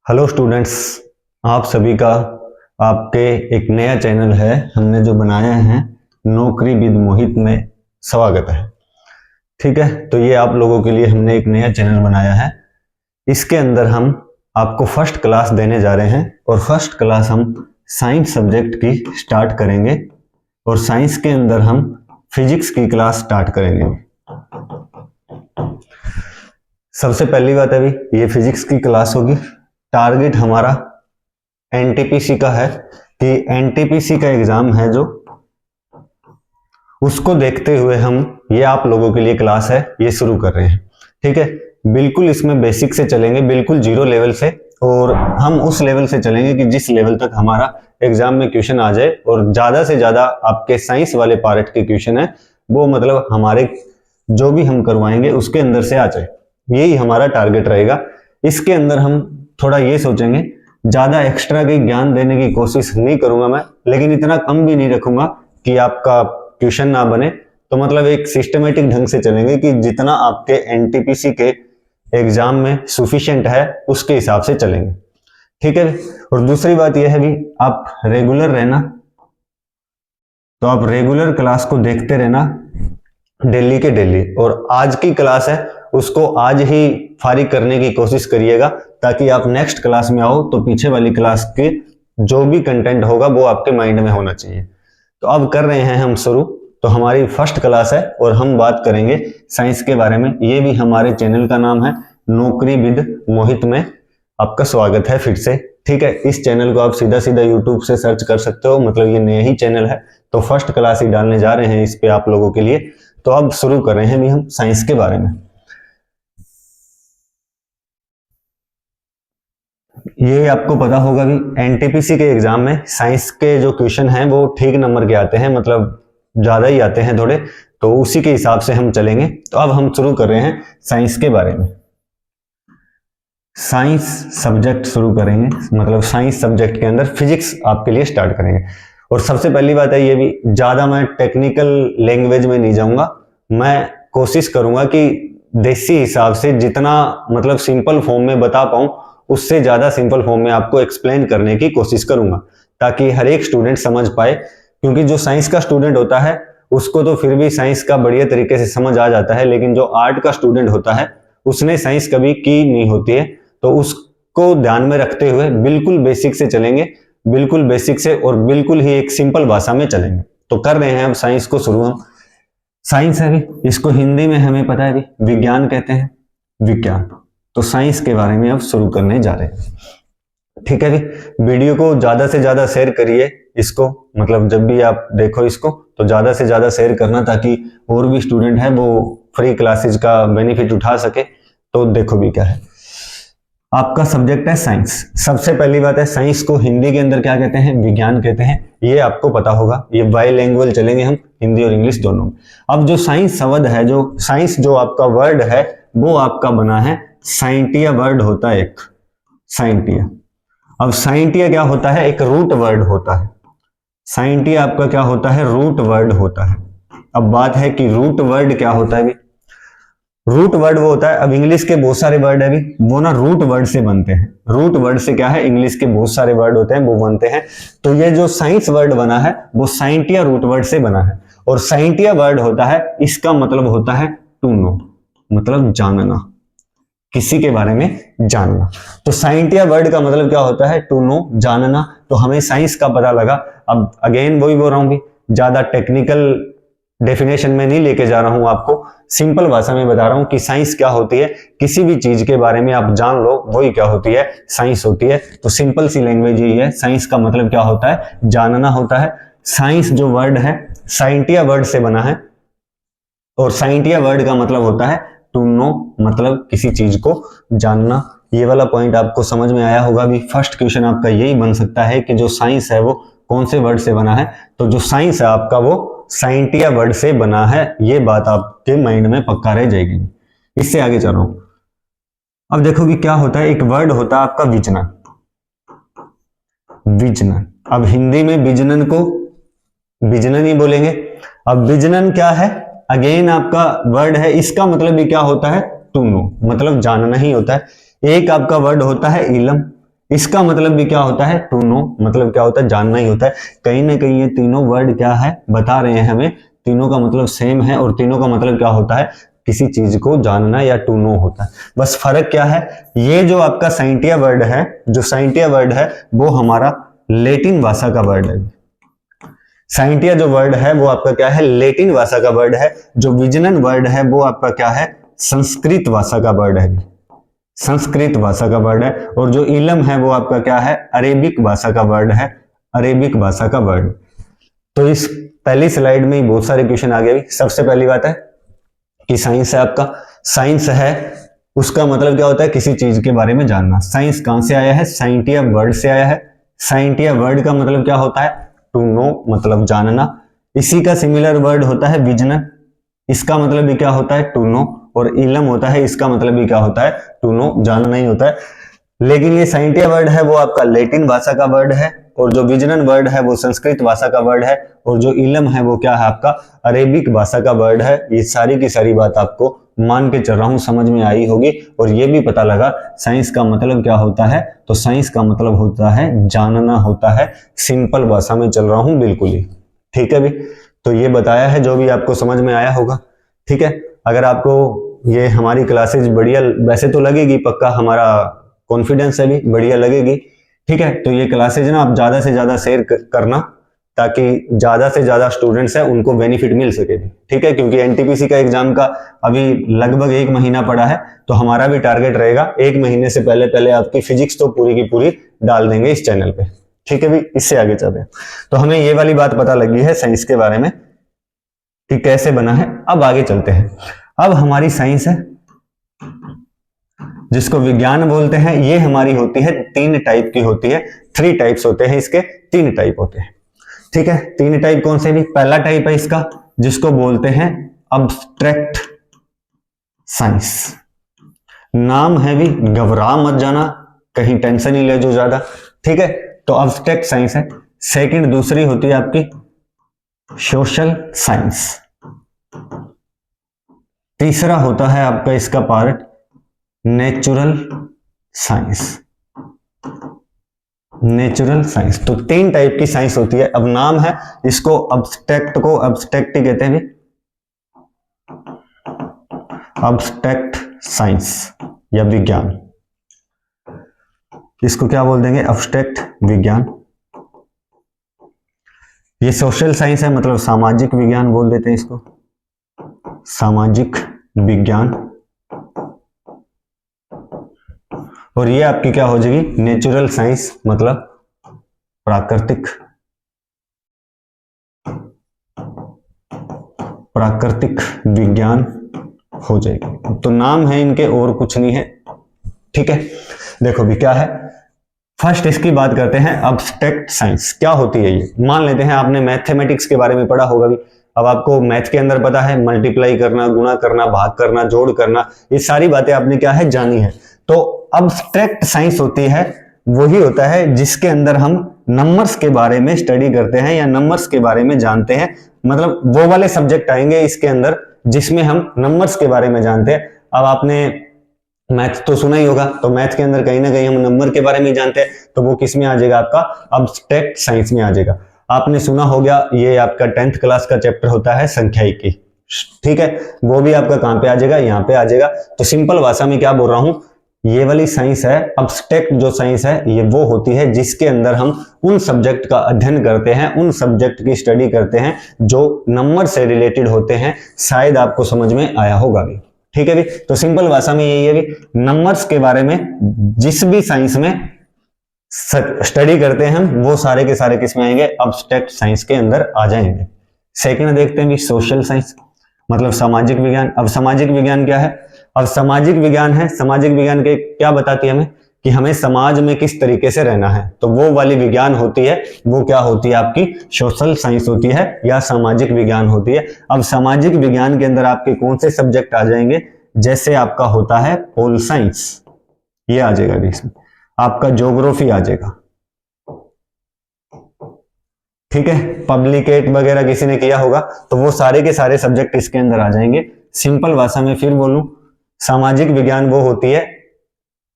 Hello students, आप सभी का आपके एक नया चैनल है हमने जो बनाया है नौकरी विद मोहित में स्वागत है। ठीक है, तो ये आप लोगों के लिए हमने एक नया चैनल बनाया है। इसके अंदर हम आपको फर्स्ट क्लास देने जा रहे हैं और फर्स्ट क्लास हम साइंस सब्जेक्ट की स्टार्ट करेंगे और साइंस के अंदर हम फिजिक्स की क्लास स्टार्ट करेंगे। सबसे पहली बात है अभी ये फिजिक्स की क्लास होगी। टारगेट हमारा एनटीपीसी का है कि एनटीपीसी का एग्जाम है जो उसको देखते हुए हम ये आप लोगों के लिए क्लास है ये शुरू कर रहे हैं। ठीक है, बिल्कुल इसमें बेसिक से चलेंगे, बिल्कुल जीरो लेवल से, और हम उस लेवल से चलेंगे कि जिस लेवल तक हमारा एग्जाम में क्वेश्चन आ जाए और ज्यादा से ज्यादा आपके साइंस वाले पार्ट के क्वेश्चन है वो मतलब हमारे जो भी हम करवाएंगे उसके अंदर से आ जाए। यही हमारा टारगेट रहेगा। इसके अंदर हम थोड़ा ये सोचेंगे, ज्यादा एक्स्ट्रा के ज्ञान देने की कोशिश नहीं करूंगा मैं, लेकिन इतना कम भी नहीं रखूंगा कि आपका क्वेश्चन ना बने। तो मतलब एक सिस्टमेटिक ढंग से चलेंगे कि जितना आपके एनटीपीसी के एग्जाम में सफिशिएंट है उसके हिसाब से चलेंगे। ठीक है, और दूसरी बात यह है कि आप रेगुलर रहना, तो आप रेगुलर क्लास को देखते रहना डेली के डेली, और आज की क्लास है उसको आज ही फारिग करने की कोशिश करिएगा ताकि आप नेक्स्ट क्लास में आओ तो पीछे वाली क्लास के जो भी कंटेंट होगा वो आपके माइंड में होना चाहिए। तो अब कर रहे हैं हम शुरू। तो हमारी फर्स्ट क्लास है और हम बात करेंगे साइंस के बारे में। ये भी हमारे चैनल का नाम है नौकरी विद मोहित में आपका स्वागत है फिर से। ठीक है, इस चैनल को आप सीधा सीधा यूट्यूब से सर्च कर सकते हो, मतलब ये नया ही चैनल है तो फर्स्ट क्लास ही डालने जा रहे हैं इस पे आप लोगों के लिए। तो अब शुरू कर रहे हैं भी हम साइंस के बारे में। ये आपको पता होगा भी एनटीपीसी के एग्जाम में साइंस के जो क्वेश्चन हैं वो ठीक नंबर के आते हैं, मतलब ज्यादा ही आते हैं थोड़े, तो उसी के हिसाब से हम चलेंगे। तो अब हम शुरू कर रहे हैं साइंस के बारे में। साइंस सब्जेक्ट शुरू करेंगे, मतलब साइंस सब्जेक्ट के अंदर फिजिक्स आपके लिए स्टार्ट करेंगे। और सबसे पहली बात है ये भी, ज्यादा मैं टेक्निकल लैंग्वेज में नहीं जाऊंगा, मैं कोशिश करूंगा कि देसी हिसाब से जितना मतलब सिंपल फॉर्म में बता पाऊं उससे ज्यादा सिंपल फॉर्म में आपको एक्सप्लेन करने की कोशिश करूंगा ताकि हर एक स्टूडेंट समझ पाए। क्योंकि जो साइंस का स्टूडेंट होता है उसको तो फिर भी साइंस का बढ़िया तरीके से समझ आ जाता है, लेकिन जो आर्ट का स्टूडेंट होता है उसने साइंस कभी की नहीं होती है, तो उसको ध्यान में रखते हुए बिल्कुल बेसिक से चलेंगे, बिल्कुल बेसिक से और बिल्कुल ही एक सिंपल भाषा में चलेंगे। तो कर रहे हैं अब साइंस को शुरू। हम साइंस है भी, इसको हिंदी में हमें पता है भी विज्ञान कहते हैं, विज्ञान। तो साइंस के बारे में अब शुरू करने जा रहे हैं। ठीक है भी, वीडियो को ज्यादा से ज्यादा शेयर करिए इसको, मतलब जब भी आप देखो इसको तो ज्यादा से ज्यादा शेयर करना ताकि और भी स्टूडेंट है वो फ्री क्लासेज का बेनिफिट उठा सके। तो देखो भी क्या है, आपका सब्जेक्ट है साइंस। सबसे पहली बात है साइंस को हिंदी के अंदर क्या कहते हैं, विज्ञान कहते हैं, ये आपको पता होगा। ये बाइलिंगुअल चलेंगे हम, हिंदी और इंग्लिश दोनों में। अब जो साइंस शब्द है, जो साइंस जो आपका वर्ड है वो आपका बना है साइंटिया वर्ड होता है एक, साइंटिया। अब साइंटिया क्या होता है, एक रूट वर्ड होता है। साइंटिया आपका क्या होता है, रूट वर्ड होता है। अब बात है कि रूट वर्ड क्या होता है भी। रूट वर्ड वो होता है, अब इंग्लिश के बहुत सारे वर्ड है भी वो ना रूट वर्ड से बनते हैं। रूट वर्ड से क्या है, इंग्लिश के बहुत सारे वर्ड होते हैं वो बनते हैं। तो ये जो साइंस वर्ड बना है वो साइंटिया रूट वर्ड से बना है, और साइंटिया वर्ड होता है, इसका मतलब होता है टू नो, मतलब जानना, किसी के बारे में जानना। तो साइंटिया वर्ड का मतलब क्या होता है, टू नो, जानना। तो हमें साइंस का पता लगा। अब अगेन वही बोल रहा हूं भी, ज्यादा टेक्निकल डेफिनेशन में नहीं लेके जा रहा हूं आपको, सिंपल भाषा में बता रहा हूं कि साइंस क्या होती है। किसी भी चीज के बारे में आप जान लो वही क्या होती है, साइंस होती है। तो सिंपल सी लैंग्वेज यही है, साइंस का मतलब क्या होता है, जानना होता है। साइंस जो वर्ड है साइंटिया वर्ड से बना है, और साइंटिया वर्ड का मतलब होता है टू नो, मतलब किसी चीज को जानना। ये वाला पॉइंट आपको समझ में आया होगा भी। फर्स्ट क्वेश्चन आपका यही बन सकता है कि जो साइंस है वो कौन से वर्ड से बना है। तो जो साइंस है आपका वो साइंटिया वर्ड से बना है, ये बात आपके माइंड में पक्का रह जाएगी। इससे आगे चल रहा हूं। अब देखो भी क्या होता है, एक वर्ड होता है आपका विजनन। विजनन, अब हिंदी में विजनन को विजनन ही बोलेंगे। अब विजनन क्या है, अगेन आपका वर्ड है, इसका मतलब भी क्या होता है, टू नो, मतलब जानना ही होता है। एक आपका वर्ड होता है इलम। इसका मतलब भी क्या होता है, टू नो, मतलब क्या होता है, जानना ही होता है। कहीं ना कहीं ये तीनों वर्ड क्या है बता रहे हैं हमें, तीनों का मतलब सेम है और तीनों का मतलब क्या होता है, किसी चीज को जानना या टू नो होता है। बस फर्क क्या है, ये जो आपका साइंटिया वर्ड है, जो साइंटिया वर्ड है वो हमारा लेटिन भाषा का वर्ड है। साइंटिया जो वर्ड है वो आपका क्या है, लेटिन भाषा का वर्ड है। जो विजनन वर्ड है वो आपका क्या है, संस्कृत भाषा का वर्ड है, संस्कृत भाषा का वर्ड है। और जो इलम है वो आपका क्या है, अरेबिक भाषा का वर्ड है, अरेबिक भाषा का वर्ड। तो इस पहली स्लाइड में ही बहुत सारे क्वेश्चन आ गए। सबसे पहली बात है कि साइंस है आपका, साइंस है उसका मतलब क्या होता है, किसी चीज के बारे में जानना। साइंस कहां से आया है, साइंटिया वर्ड से आया है। साइंटिया वर्ड का मतलब क्या होता है, टू नो, मतलब जानना। इसी का सिमिलर वर्ड होता है विजनन, इसका मतलब भी क्या होता है, टू नो। और इलम होता है, इसका मतलब भी क्या होता है, टू नो, जानना ही होता है। लेकिन ये साइंटिया वर्ड है वो आपका लेटिन भाषा का वर्ड है, और जो विजनन वर्ड है वो संस्कृत भाषा का वर्ड है, और जो इलम है वो क्या है आपका, अरेबिक भाषा का वर्ड है। ये सारी की सारी बात आपको मान के चल रहा हूं समझ में आई होगी। और ये भी पता लगा साइंस का मतलब क्या होता है, तो साइंस का मतलब होता है जानना होता है। सिंपल भाषा में चल रहा हूं बिल्कुल ही, ठीक है भी। तो ये बताया है जो भी आपको समझ में आया होगा, ठीक है। अगर आपको ये हमारी क्लासेज बढ़िया वैसे तो लगेगी, पक्का हमारा कॉन्फिडेंस है भी बढ़िया लगेगी, ठीक है। तो ये क्लासेज ना आप ज्यादा से ज्यादा शेयर करना, ताकि ज्यादा से ज्यादा स्टूडेंट्स हैं उनको बेनिफिट मिल सके भी, ठीक है। क्योंकि एनटीपीसी का एग्जाम का अभी लगभग 1 महीना पड़ा है, तो हमारा भी टारगेट रहेगा 1 महीने से पहले पहले आपकी फिजिक्स तो पूरी की पूरी डाल देंगे इस चैनल पे, ठीक है भी। इससे आगे चलते हैं। तो हमें ये वाली बात पता लगी है साइंस के बारे में कि कैसे बना है। अब आगे चलते हैं। अब हमारी साइंस है जिसको विज्ञान बोलते हैं, ये हमारी होती है 3 टाइप की होती है। 3 टाइप्स होते हैं इसके, 3 टाइप होते हैं, ठीक है। 3 टाइप कौन से भी, पहला टाइप है इसका जिसको बोलते हैं अब्स्ट्रैक्ट साइंस। नाम है भी, घबरा मत जाना, कहीं टेंशन ही ले जो ज्यादा, ठीक है। तो अब्स्ट्रैक्ट साइंस है। सेकंड दूसरी होती है आपकी सोशल साइंस। तीसरा होता है आपका इसका part natural science, natural science. तो 3 टाइप की साइंस होती है। अब नाम है इसको अब्स्ट्रैक्ट को अब्स्ट्रैक्ट ही कहते हैं, अब्स्ट्रैक्ट साइंस या विज्ञान, इसको क्या बोल देंगे, अब्स्ट्रैक्ट विज्ञान। ये सोशल साइंस है, मतलब सामाजिक विज्ञान बोल देते हैं इसको, सामाजिक विज्ञान। और ये आपकी क्या हो जाएगी, नेचुरल साइंस, मतलब प्राकृतिक, प्राकृतिक विज्ञान हो जाएगी। तो नाम है इनके और कुछ नहीं है, ठीक है। देखो भी क्या है, फर्स्ट इसकी बात करते हैं अब्स्ट्रैक्ट साइंस। क्या होती है ये, मान लेते हैं आपने मैथमेटिक्स के बारे में पढ़ा होगा भी। अब आपको मैथ के अंदर पता है मल्टीप्लाई करना, गुणा करना, भाग करना, जोड़ करना, ये सारी बातें आपने क्या है जानी है। तो अब्स्ट्रैक्ट साइंस होती है, वही होता है जिसके अंदर हम नंबर्स के बारे में स्टडी करते हैं या नंबर्स के बारे में जानते हैं। मतलब वो वाले सब्जेक्ट आएंगे इसके अंदर जिसमें हम नंबर्स के बारे में जानते हैं। अब आपने मैथ तो सुना ही होगा, तो मैथ के अंदर कहीं ना कहीं हम नंबर के बारे में जानते हैं, तो वो किस में आ जाएगा, आपका अब्स्ट्रैक्ट साइंस में आ जाएगा। आपने सुना हो गया, ये आपका 10th क्लास का चैप्टर होता है संख्यायिकी, ठीक है। वो भी आपका कहां पे आ जाएगा, यहाँ पे आ जाएगा। तो सिंपल भाषा में क्या बोल रहा हूं, ये वाली साइंस है अब्स्ट्रैक्ट जो साइंस है, ये वो होती है जिसके अंदर हम उन सब्जेक्ट का अध्ययन करते हैं, उन सब्जेक्ट की स्टडी करते हैं जो नंबर से रिलेटेड होते हैं। शायद आपको समझ में आया होगा भी, ठीक है भी। तो सिंपल भाषा में यही है भी, नंबर्स के बारे में जिस भी साइंस में स्टडी करते हैं हम, वो सारे के सारे किस में आएंगे, अब्स्ट्रैक्ट साइंस के अंदर आ जाएंगे। सेकंड देखते हैं भी सोशल साइंस, मतलब सामाजिक विज्ञान। अब सामाजिक विज्ञान क्या है, अब सामाजिक विज्ञान है, सामाजिक विज्ञान के क्या बताती है हमें कि हमें समाज में किस तरीके से रहना है। तो वो वाली विज्ञान होती है, वो क्या होती है आपकी सोशल साइंस होती है या सामाजिक विज्ञान होती है। अब सामाजिक विज्ञान के अंदर आपके कौन से सब्जेक्ट आ जाएंगे, जैसे आपका होता है पोल साइंस, ये आ जाएगा बीच में, आपका ज्योग्राफी आ जाएगा, ठीक है। पब्लिकेट वगैरह किसी ने किया होगा, तो वो सारे के सारे सब्जेक्ट इसके अंदर आ जाएंगे। सिंपल भाषा में फिर बोलूं, सामाजिक विज्ञान वो होती है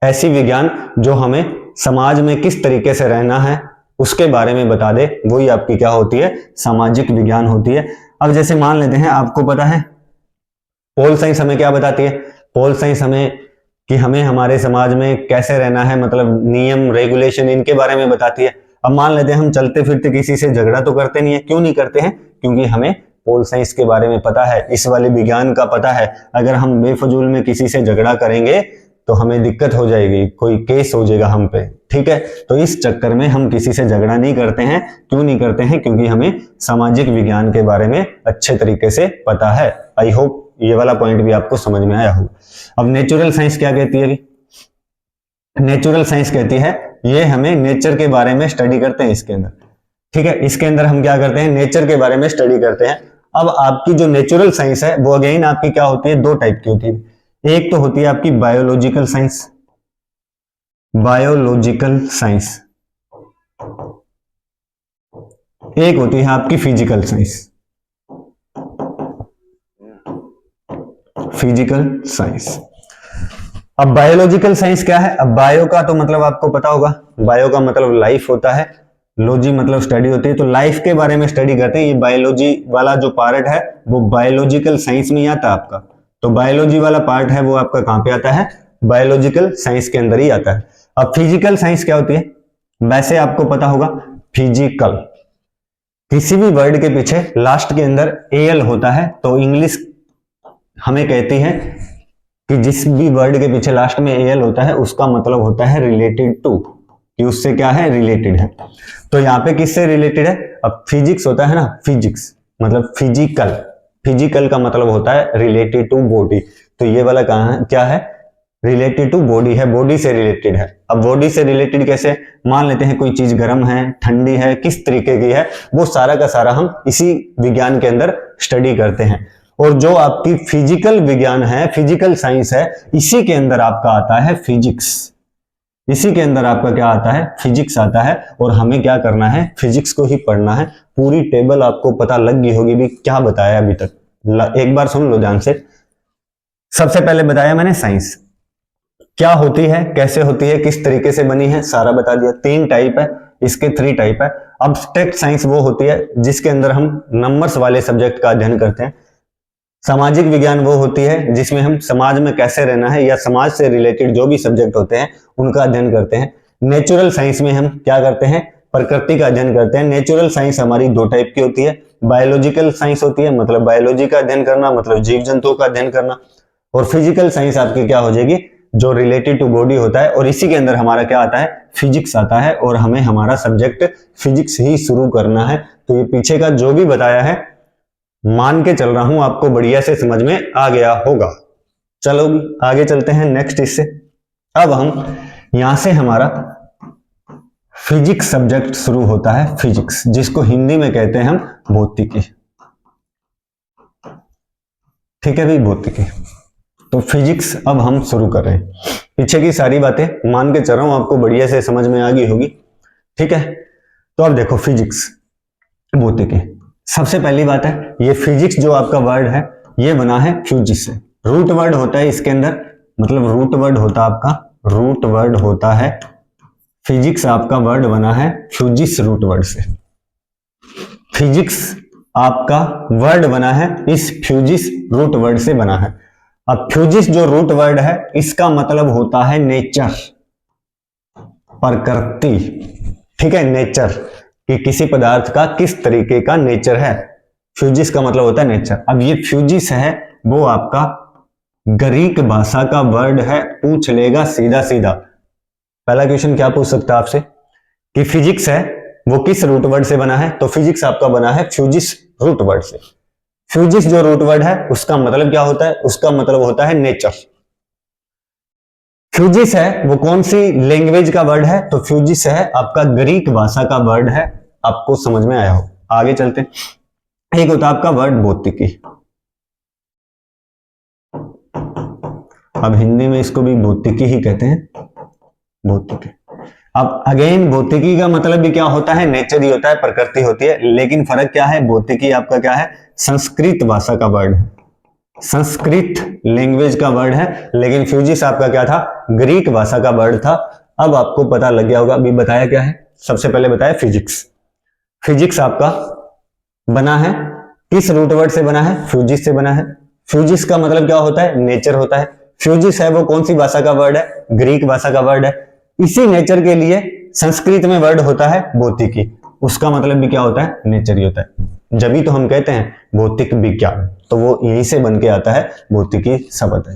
ऐसी विज्ञान जो हमें समाज में किस तरीके से रहना है उसके बारे में बता दे, वही आपकी क्या होती है, सामाजिक विज्ञान होती है। अब जैसे मान लेते हैं, आपको पता है पोल साइंस हमें क्या बताती है, पोल साइंस हमें कि हमें हमारे समाज में कैसे रहना है, मतलब नियम रेगुलेशन इनके बारे में बताती है। अब मान लेते हैं हम चलते फिरते किसी से झगड़ा तो करते नहीं है, क्यों नहीं करते हैं, क्योंकि हमें पोल साइंस के बारे में पता है, इस वाले विज्ञान का पता है। अगर हम बेफजूल में किसी से झगड़ा करेंगे तो हमें दिक्कत हो जाएगी, कोई केस हो जाएगा हम पे, ठीक है। तो इस चक्कर में हम किसी से झगड़ा नहीं करते हैं। क्यों नहीं करते हैं, क्योंकि हमें सामाजिक विज्ञान के बारे में अच्छे तरीके से पता है। आई होप ये वाला पॉइंट भी आपको समझ में आया होगा। अब नेचुरल साइंस क्या कहती है, अभी नेचुरल साइंस कहती है ये हमें नेचर के बारे में स्टडी करते हैं इसके अंदर, ठीक है। इसके अंदर हम क्या करते हैं, नेचर के बारे में स्टडी करते हैं। अब आपकी जो नेचुरल साइंस है वो अगेन आपकी क्या होती है, दो टाइप की होती है। एक तो होती है आपकी बायोलॉजिकल साइंस, बायोलॉजिकल साइंस, एक होती है आपकी फिजिकल साइंस, फिजिकल साइंस। अब बायोलॉजिकल साइंस क्या है, अब बायो का तो मतलब आपको पता होगा, बायो का मतलब लाइफ होता है, लॉजी मतलब स्टडी होती है, तो लाइफ के बारे में स्टडी करते हैं। ये बायोलॉजी वाला जो पार्ट है वो बायोलॉजिकल साइंस में ही आता है आपका। तो बायोलॉजी वाला पार्ट है वो आपका कहां पे आता है, बायोलॉजिकल साइंस के अंदर ही आता है। अब फिजिकल साइंस क्या होती है, वैसे आपको पता होगा फिजिकल, किसी भी वर्ड के पीछे लास्ट के अंदर एल होता है तो इंग्लिश हमें कहती है कि जिस भी वर्ड के पीछे लास्ट में एल होता है उसका मतलब होता है रिलेटेड टू, कि उससे क्या है, रिलेटेड है। तो यहाँ पे किससे रिलेटेड है, अब फिजिक्स होता है ना, फिजिक्स मतलब फिजिकल, फिजिकल का मतलब होता है रिलेटेड टू बॉडी। तो ये वाला कहाँ है, क्या है, रिलेटेड टू बॉडी है, बॉडी से रिलेटेड है। अब बॉडी से रिलेटेड कैसे, मान लेते हैं कोई चीज गर्म है, ठंडी है, किस तरीके की है, वो सारा का सारा हम इसी विज्ञान के अंदर स्टडी करते हैं। और जो आपकी फिजिकल विज्ञान है, फिजिकल साइंस है, इसी के अंदर आपका आता है फिजिक्स, इसी के अंदर आपका क्या आता है, फिजिक्स आता है। और हमें क्या करना है, फिजिक्स को ही पढ़ना है। पूरी टेबल आपको पता लग गई होगी भी क्या बताया अभी तक, एक बार सुन लो ध्यान से। सबसे पहले बताया मैंने साइंस क्या होती है, कैसे होती है, किस तरीके से बनी है, सारा बता दिया। तीन टाइप है इसके, 3 टाइप है। अब्स्ट्रैक्ट साइंस वो होती है जिसके अंदर हम नंबर्स वाले सब्जेक्ट का अध्ययन करते हैं। सामाजिक विज्ञान वो होती है जिसमें हम समाज में कैसे रहना है या समाज से रिलेटेड जो भी सब्जेक्ट होते हैं उनका अध्ययन करते हैं। नेचुरल साइंस में हम क्या करते हैं, प्रकृति का अध्ययन करते हैं। नेचुरल साइंस हमारी 2 टाइप की होती है, बायोलॉजिकल साइंस होती है, मतलब बायोलॉजी का अध्ययन करना, मतलब जीव जंतुओं का अध्ययन करना। और फिजिकल साइंस आपकी क्या हो जाएगी, जो रिलेटेड टू बॉडी होता है। और इसी के अंदर हमारा क्या आता है, फिजिक्स आता है। और हमें हमारा सब्जेक्ट फिजिक्स ही शुरू करना है। तो ये पीछे का जो भी बताया है मान के चल रहा हूं आपको बढ़िया से समझ में आ गया होगा। चलो आगे चलते हैं नेक्स्ट इससे। अब हम यहां से हमारा फिजिक्स सब्जेक्ट शुरू होता है, फिजिक्स जिसको हिंदी में कहते हैं हम भौतिकी, ठीक है भाई, भौतिकी। तो फिजिक्स अब हम शुरू कर रहे हैं। पीछे की सारी बातें मान के चल रहा हूं आपको बढ़िया से समझ में आ गई होगी, ठीक है। तो अब देखो फिजिक्स, भौतिकी। सबसे पहली बात है, ये फिजिक्स जो आपका वर्ड है ये बना है फ्यूजिस से। रूट वर्ड होता है इसके अंदर, मतलब रूट वर्ड होता है आपका, रूट वर्ड होता है फिजिक्स, आपका वर्ड बना है फ्यूजिस रूट वर्ड से। फिजिक्स आपका वर्ड बना है इस फ्यूजिस रूट वर्ड से बना है। अब फ्यूजिस जो रूट वर्ड है इसका मतलब होता है नेचर, प्रकृति, ठीक है, नेचर, कि किसी पदार्थ का किस तरीके का नेचर है। फ्यूजिस का मतलब होता है नेचर। अब ये फ्यूजिस है वो आपका ग्रीक भाषा का वर्ड है, पूछ लेगा सीधा सीधा। पहला क्वेश्चन क्या पूछ सकता है आपसे कि फिजिक्स है वो किस रूट वर्ड से बना है, तो फिजिक्स आपका बना है फ्यूजिस रूट वर्ड से। फ्यूजिस जो रूट वर्ड है उसका मतलब क्या होता है, उसका मतलब होता है नेचर। फ्यूजिस है वो कौन सी लैंग्वेज का वर्ड है, तो फ्यूजिस है आपका ग्रीक भाषा का वर्ड है। आपको समझ में आया हो, आगे चलते हैं। एक होता है आपका वर्ड भौतिकी, अब हिंदी में इसको भी भौतिकी ही कहते हैं, भौतिकी। अब अगेन भौतिकी का मतलब भी क्या होता है, नेचर ही होता है, प्रकृति होती है। लेकिन फर्क क्या है, भौतिकी आपका क्या है, संस्कृत भाषा का वर्ड है, संस्कृत लैंग्वेज का वर्ड है। लेकिन फ्यूजिस आपका क्या था, ग्रीक भाषा का वर्ड था। अब आपको पता लग गया होगा अभी बताया क्या है। सबसे पहले बताया फिजिक्स। फिजिक्स आपका बना है किस रूट वर्ड से बना है? फ्यूजिस से बना है। फ्यूजिस का मतलब क्या होता है? नेचर होता है। फ्यूजिस है वो कौन सी भाषा का वर्ड है? ग्रीक भाषा का वर्ड है। इसी नेचर के लिए संस्कृत में वर्ड होता है भौतिकी, उसका मतलब भी क्या होता है? नेचर ही होता है। जब भी तो हम कहते हैं भौतिक विज्ञान, तो वो यहीं से बन के आता है, भौतिकी शब्द है।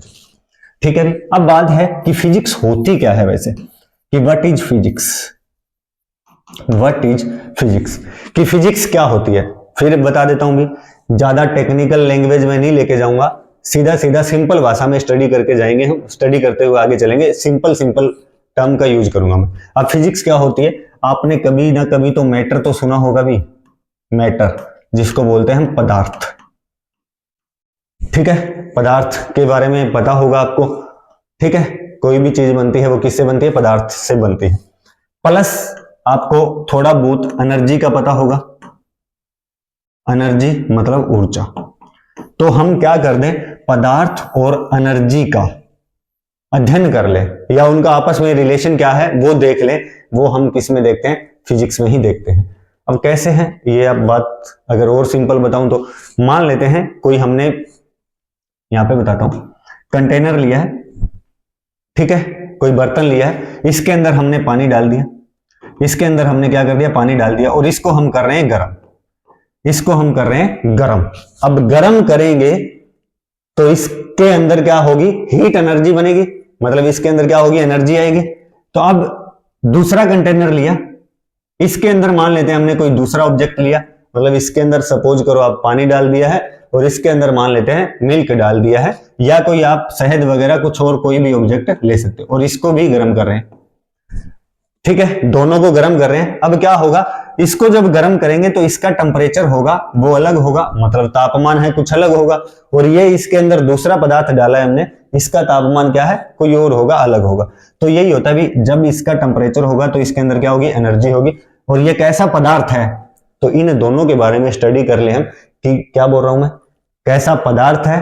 ठीक है, अब बात है कि फिजिक्स होती क्या है वैसे, कि what is physics. What is physics, कि फिजिक्स क्या होती है। फिर बता देता हूं भी, ज्यादा टेक्निकल लैंग्वेज में नहीं लेके जाऊंगा, सीधा सीधा सिंपल भाषा में स्टडी करके जाएंगे हम, स्टडी करते हुए आगे चलेंगे। सिंपल सिंपल टर्म का यूज करूंगा मैं। अब फिजिक्स क्या होती है, आपने कभी ना कभी तो मैटर तो सुना होगा भी, मैटर जिसको बोलते हैं हम पदार्थ। ठीक है, पदार्थ के बारे में पता होगा आपको। ठीक है, कोई भी चीज बनती है वो किससे बनती है? पदार्थ से बनती है। प्लस आपको थोड़ा बहुत एनर्जी का पता होगा। एनर्जी मतलब ऊर्जा। तो हम क्या कर दें, पदार्थ और एनर्जी का अध्ययन कर ले, या उनका आपस में रिलेशन क्या है वो देख ले। वो हम किस में देखते हैं? फिजिक्स में ही देखते हैं। अब कैसे है ये, अब बात अगर और सिंपल बताऊं तो मान लेते हैं कोई हमने, यहां पे बताता हूं, कंटेनर लिया है। ठीक है, कोई बर्तन लिया है, इसके अंदर हमने पानी डाल दिया। इसके अंदर हमने क्या कर दिया? पानी डाल दिया, और इसको हम कर रहे हैं गर्म। इसको हम कर रहे हैं गर्म। अब गर्म करेंगे तो इसके अंदर क्या होगी? हीट एनर्जी बनेगी, मतलब इसके अंदर क्या होगी? एनर्जी आएगी। तो अब दूसरा कंटेनर लिया, इसके अंदर मान लेते हैं हमने कोई दूसरा ऑब्जेक्ट लिया, मतलब इसके अंदर सपोज करो आप पानी डाल दिया है, और इसके अंदर मान लेते हैं मिल्क डाल दिया है, या कोई आप शहद वगैरह कुछ और कोई भी ऑब्जेक्ट ले सकते हो, और इसको भी गर्म कर रहे हैं। ठीक है, दोनों को गर्म कर रहे हैं। अब क्या होगा, इसको जब गर्म करेंगे तो इसका टेम्परेचर होगा वो अलग होगा, मतलब तापमान है कुछ अलग होगा, और ये इसके अंदर दूसरा पदार्थ डाला है हमने, इसका तापमान क्या है? कोई और होगा, अलग होगा। तो यही होता है भी, जब इसका टेम्परेचर होगा तो इसके अंदर क्या होगी? एनर्जी होगी। और ये कैसा पदार्थ है, तो इन दोनों के बारे में स्टडी कर ले हम कि क्या बोल रहा हूं मैं, कैसा पदार्थ है,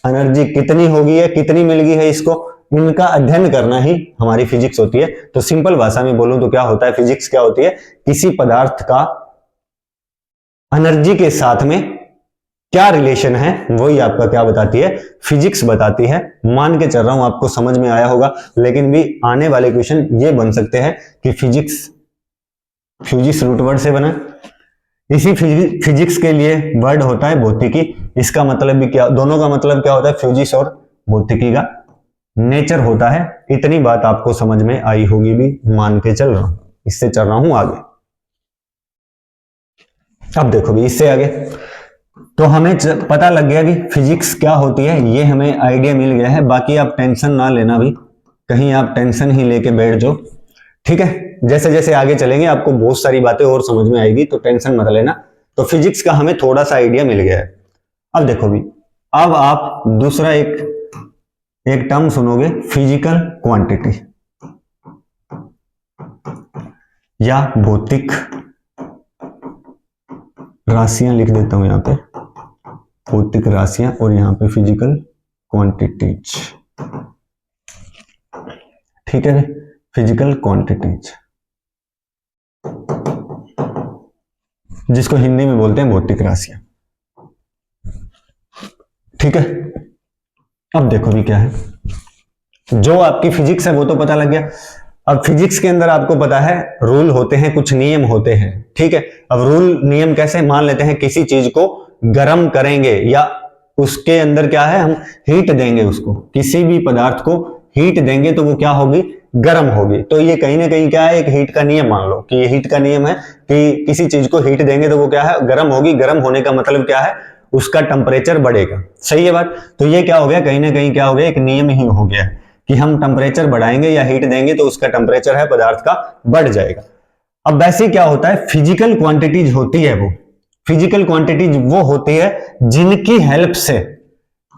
एनर्जी कितनी होगी है, कितनी मिल गई है इसको, इनका अध्ययन करना ही हमारी फिजिक्स होती है। तो सिंपल भाषा में बोलूं तो क्या होता है? फिजिक्स क्या होती है? किसी पदार्थ का एनर्जी के साथ में क्या रिलेशन है, वही आपका क्या बताती है? फिजिक्स बताती है। मान के चल रहा हूं आपको समझ में आया होगा, लेकिन भी आने वाले क्वेश्चन ये बन सकते हैं कि फिजिक्स फ्यूजिस रूट वर्ड से बना, इसी फिजिक्स के लिए वर्ड होता है भौतिकी। इसका मतलब भी क्या, दोनों का मतलब क्या होता है? फ्यूजिस और भौतिकी का नेचर होता है। इतनी बात आपको समझ में आई होगी भी, मान के चल रहा हूं, इससे चल रहा हूं आगे। अब देखो भी, इससे आगे तो हमें पता लग गया भी फिजिक्स क्या होती है, ये हमें आइडिया मिल गया है। बाकी आप टेंशन ना लेना भी, कहीं आप टेंशन ही लेके बैठ जाओ। ठीक है, जैसे जैसे आगे चलेंगे आपको बहुत सारी बातें और समझ में आएगी, तो टेंशन मत लेना। तो फिजिक्स का हमें थोड़ा सा आइडिया मिल गया है। अब देखो भी, अब आप दूसरा एक टर्म सुनोगे, फिजिकल क्वांटिटी या भौतिक राशियां लिख देता हूं यहां पे, भौतिक राशियां, और यहां पे फिजिकल क्वांटिटीज। ठीक है, फिजिकल क्वांटिटीज, जिसको हिंदी में बोलते हैं भौतिक राशियां। ठीक है, अब देखो भी क्या है, जो आपकी फिजिक्स है वो तो पता लग गया। अब फिजिक्स के अंदर आपको पता है रूल होते हैं, कुछ नियम होते हैं। ठीक है, अब रूल नियम कैसे, मान लेते हैं किसी चीज को गर्म करेंगे, या उसके अंदर क्या है, हम हीट देंगे, उसको किसी भी पदार्थ को हीट देंगे तो वो क्या होगी? गर्म होगी। तो ये कहीं ना कहीं क्या है? एक हीट का नियम मान लो कि ये हीट का नियम है कि किसी चीज को हीट देंगे तो वो क्या है? गर्म होगी। गर्म होने का मतलब क्या है? उसका टेम्परेचर बढ़ेगा। सही है बात? तो ये क्या हो गया? कहीं ना कहीं क्या हो गया? एक नियम ही हो गया कि हम टेम्परेचर बढ़ाएंगे या हीट देंगे तो उसका टेम्परेचर है पदार्थ का बढ़ जाएगा। अब वैसे क्या होता है? फिजिकल क्वांटिटीज होती है वो, फिजिकल क्वांटिटीज वो होती है जिनकी हेल्प से,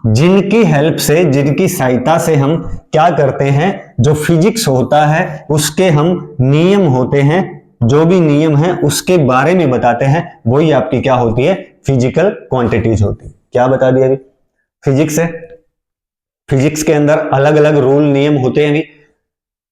जिनकी सहायता से हम क्या करते हैं, जो फिजिक्स होता है उसके हम नियम होते हैं, जो भी नियम है उसके बारे में बताते हैं, वही आपकी क्या होती है? फिजिकल क्वांटिटीज होती है। क्या बता दिया अभी? फिजिक्स है, फिजिक्स के अंदर अलग अलग रूल नियम होते हैं भी।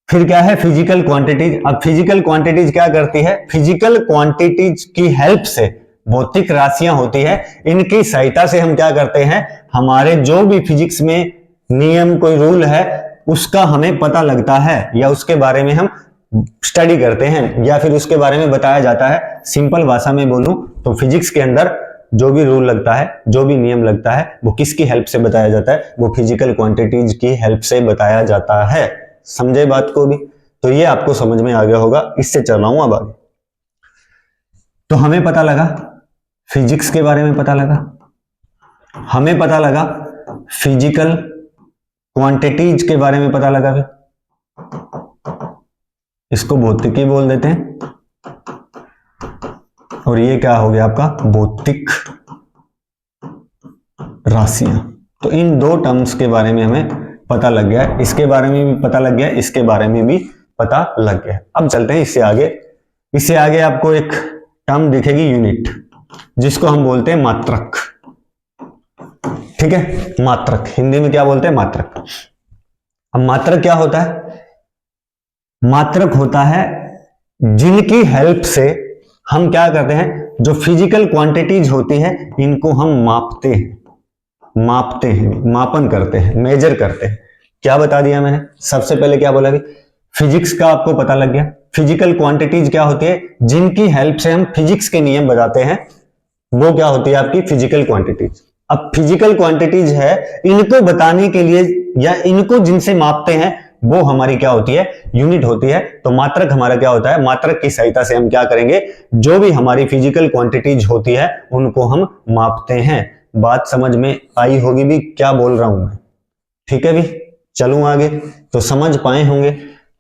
फिर क्या है फिजिकल क्वांटिटीज। अब फिजिकल क्वांटिटीज क्या करती है, फिजिकल क्वांटिटीज की हेल्प से, भौतिक राशियां होती है, इनकी सहायता से हम क्या करते हैं, हमारे जो भी फिजिक्स में नियम कोई रूल है उसका हमें पता लगता है, या उसके बारे में हम स्टडी करते हैं, या फिर उसके बारे में बताया जाता है। सिंपल भाषा में बोलूं तो फिजिक्स के अंदर जो भी रूल लगता है, जो भी नियम लगता है, वो किसकी हेल्प से बताया जाता है, वो फिजिकल क्वांटिटीज की हेल्प से बताया जाता है। समझे बात को भी? तो ये आपको समझ में आ गया होगा, इससे चल रहा हूं अब आगे। तो हमें पता लगा फिजिक्स के बारे में, पता लगा हमें, पता लगा फिजिकल क्वांटिटीज के बारे में पता लगा। इसको भौतिकी बोल देते हैं, और ये क्या हो गया आपका, भौतिक राशियां। तो इन दो टर्म्स के बारे में हमें पता लग गया, इसके बारे में भी पता लग गया, इसके बारे में भी पता लग गया। अब चलते हैं इससे आगे। इससे आगे आपको एक टर्म दिखेगी यूनिट, जिसको हम बोलते हैं मात्रक। ठीक है, मात्रक हिंदी में क्या बोलते हैं, मात्रक। अब मात्रक क्या होता है, मात्रक होता है जिनकी हेल्प से हम क्या करते हैं, जो फिजिकल क्वांटिटीज होती है इनको हम मापते हैं, मापन करते हैं, मेजर करते हैं। क्या बता दिया मैंने, सबसे पहले क्या बोला, फिजिक्स का आपको पता लग गया। फिजिकल क्वांटिटीज क्या होती है, जिनकी हेल्प से हम फिजिक्स के नियम बताते हैं, वो क्या होती है आपकी फिजिकल क्वांटिटीज। अब फिजिकल क्वांटिटीज है, इनको बताने के लिए या इनको जिनसे मापते हैं वो हमारी क्या होती है, यूनिट होती है। तो मात्रक हमारा क्या होता है, मात्रक की सहायता से हम क्या करेंगे, जो भी हमारी फिजिकल क्वांटिटीज होती है उनको हम मापते हैं। बात समझ में आई होगी भी क्या बोल रहा हूं मैं? ठीक है भी, चलूं आगे तो समझ पाए होंगे।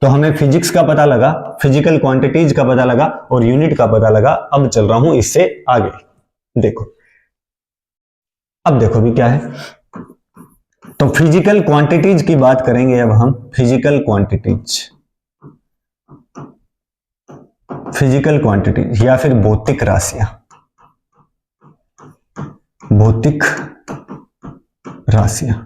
तो हमें फिजिक्स का पता लगा, फिजिकल क्वांटिटीज का पता लगा और यूनिट का पता लगा। अब चल रहा हूं इससे आगे। देखो, अब देखो भी क्या है, तो फिजिकल क्वांटिटीज की बात करेंगे अब हम। फिजिकल क्वांटिटीज या फिर भौतिक राशियां, भौतिक राशियां,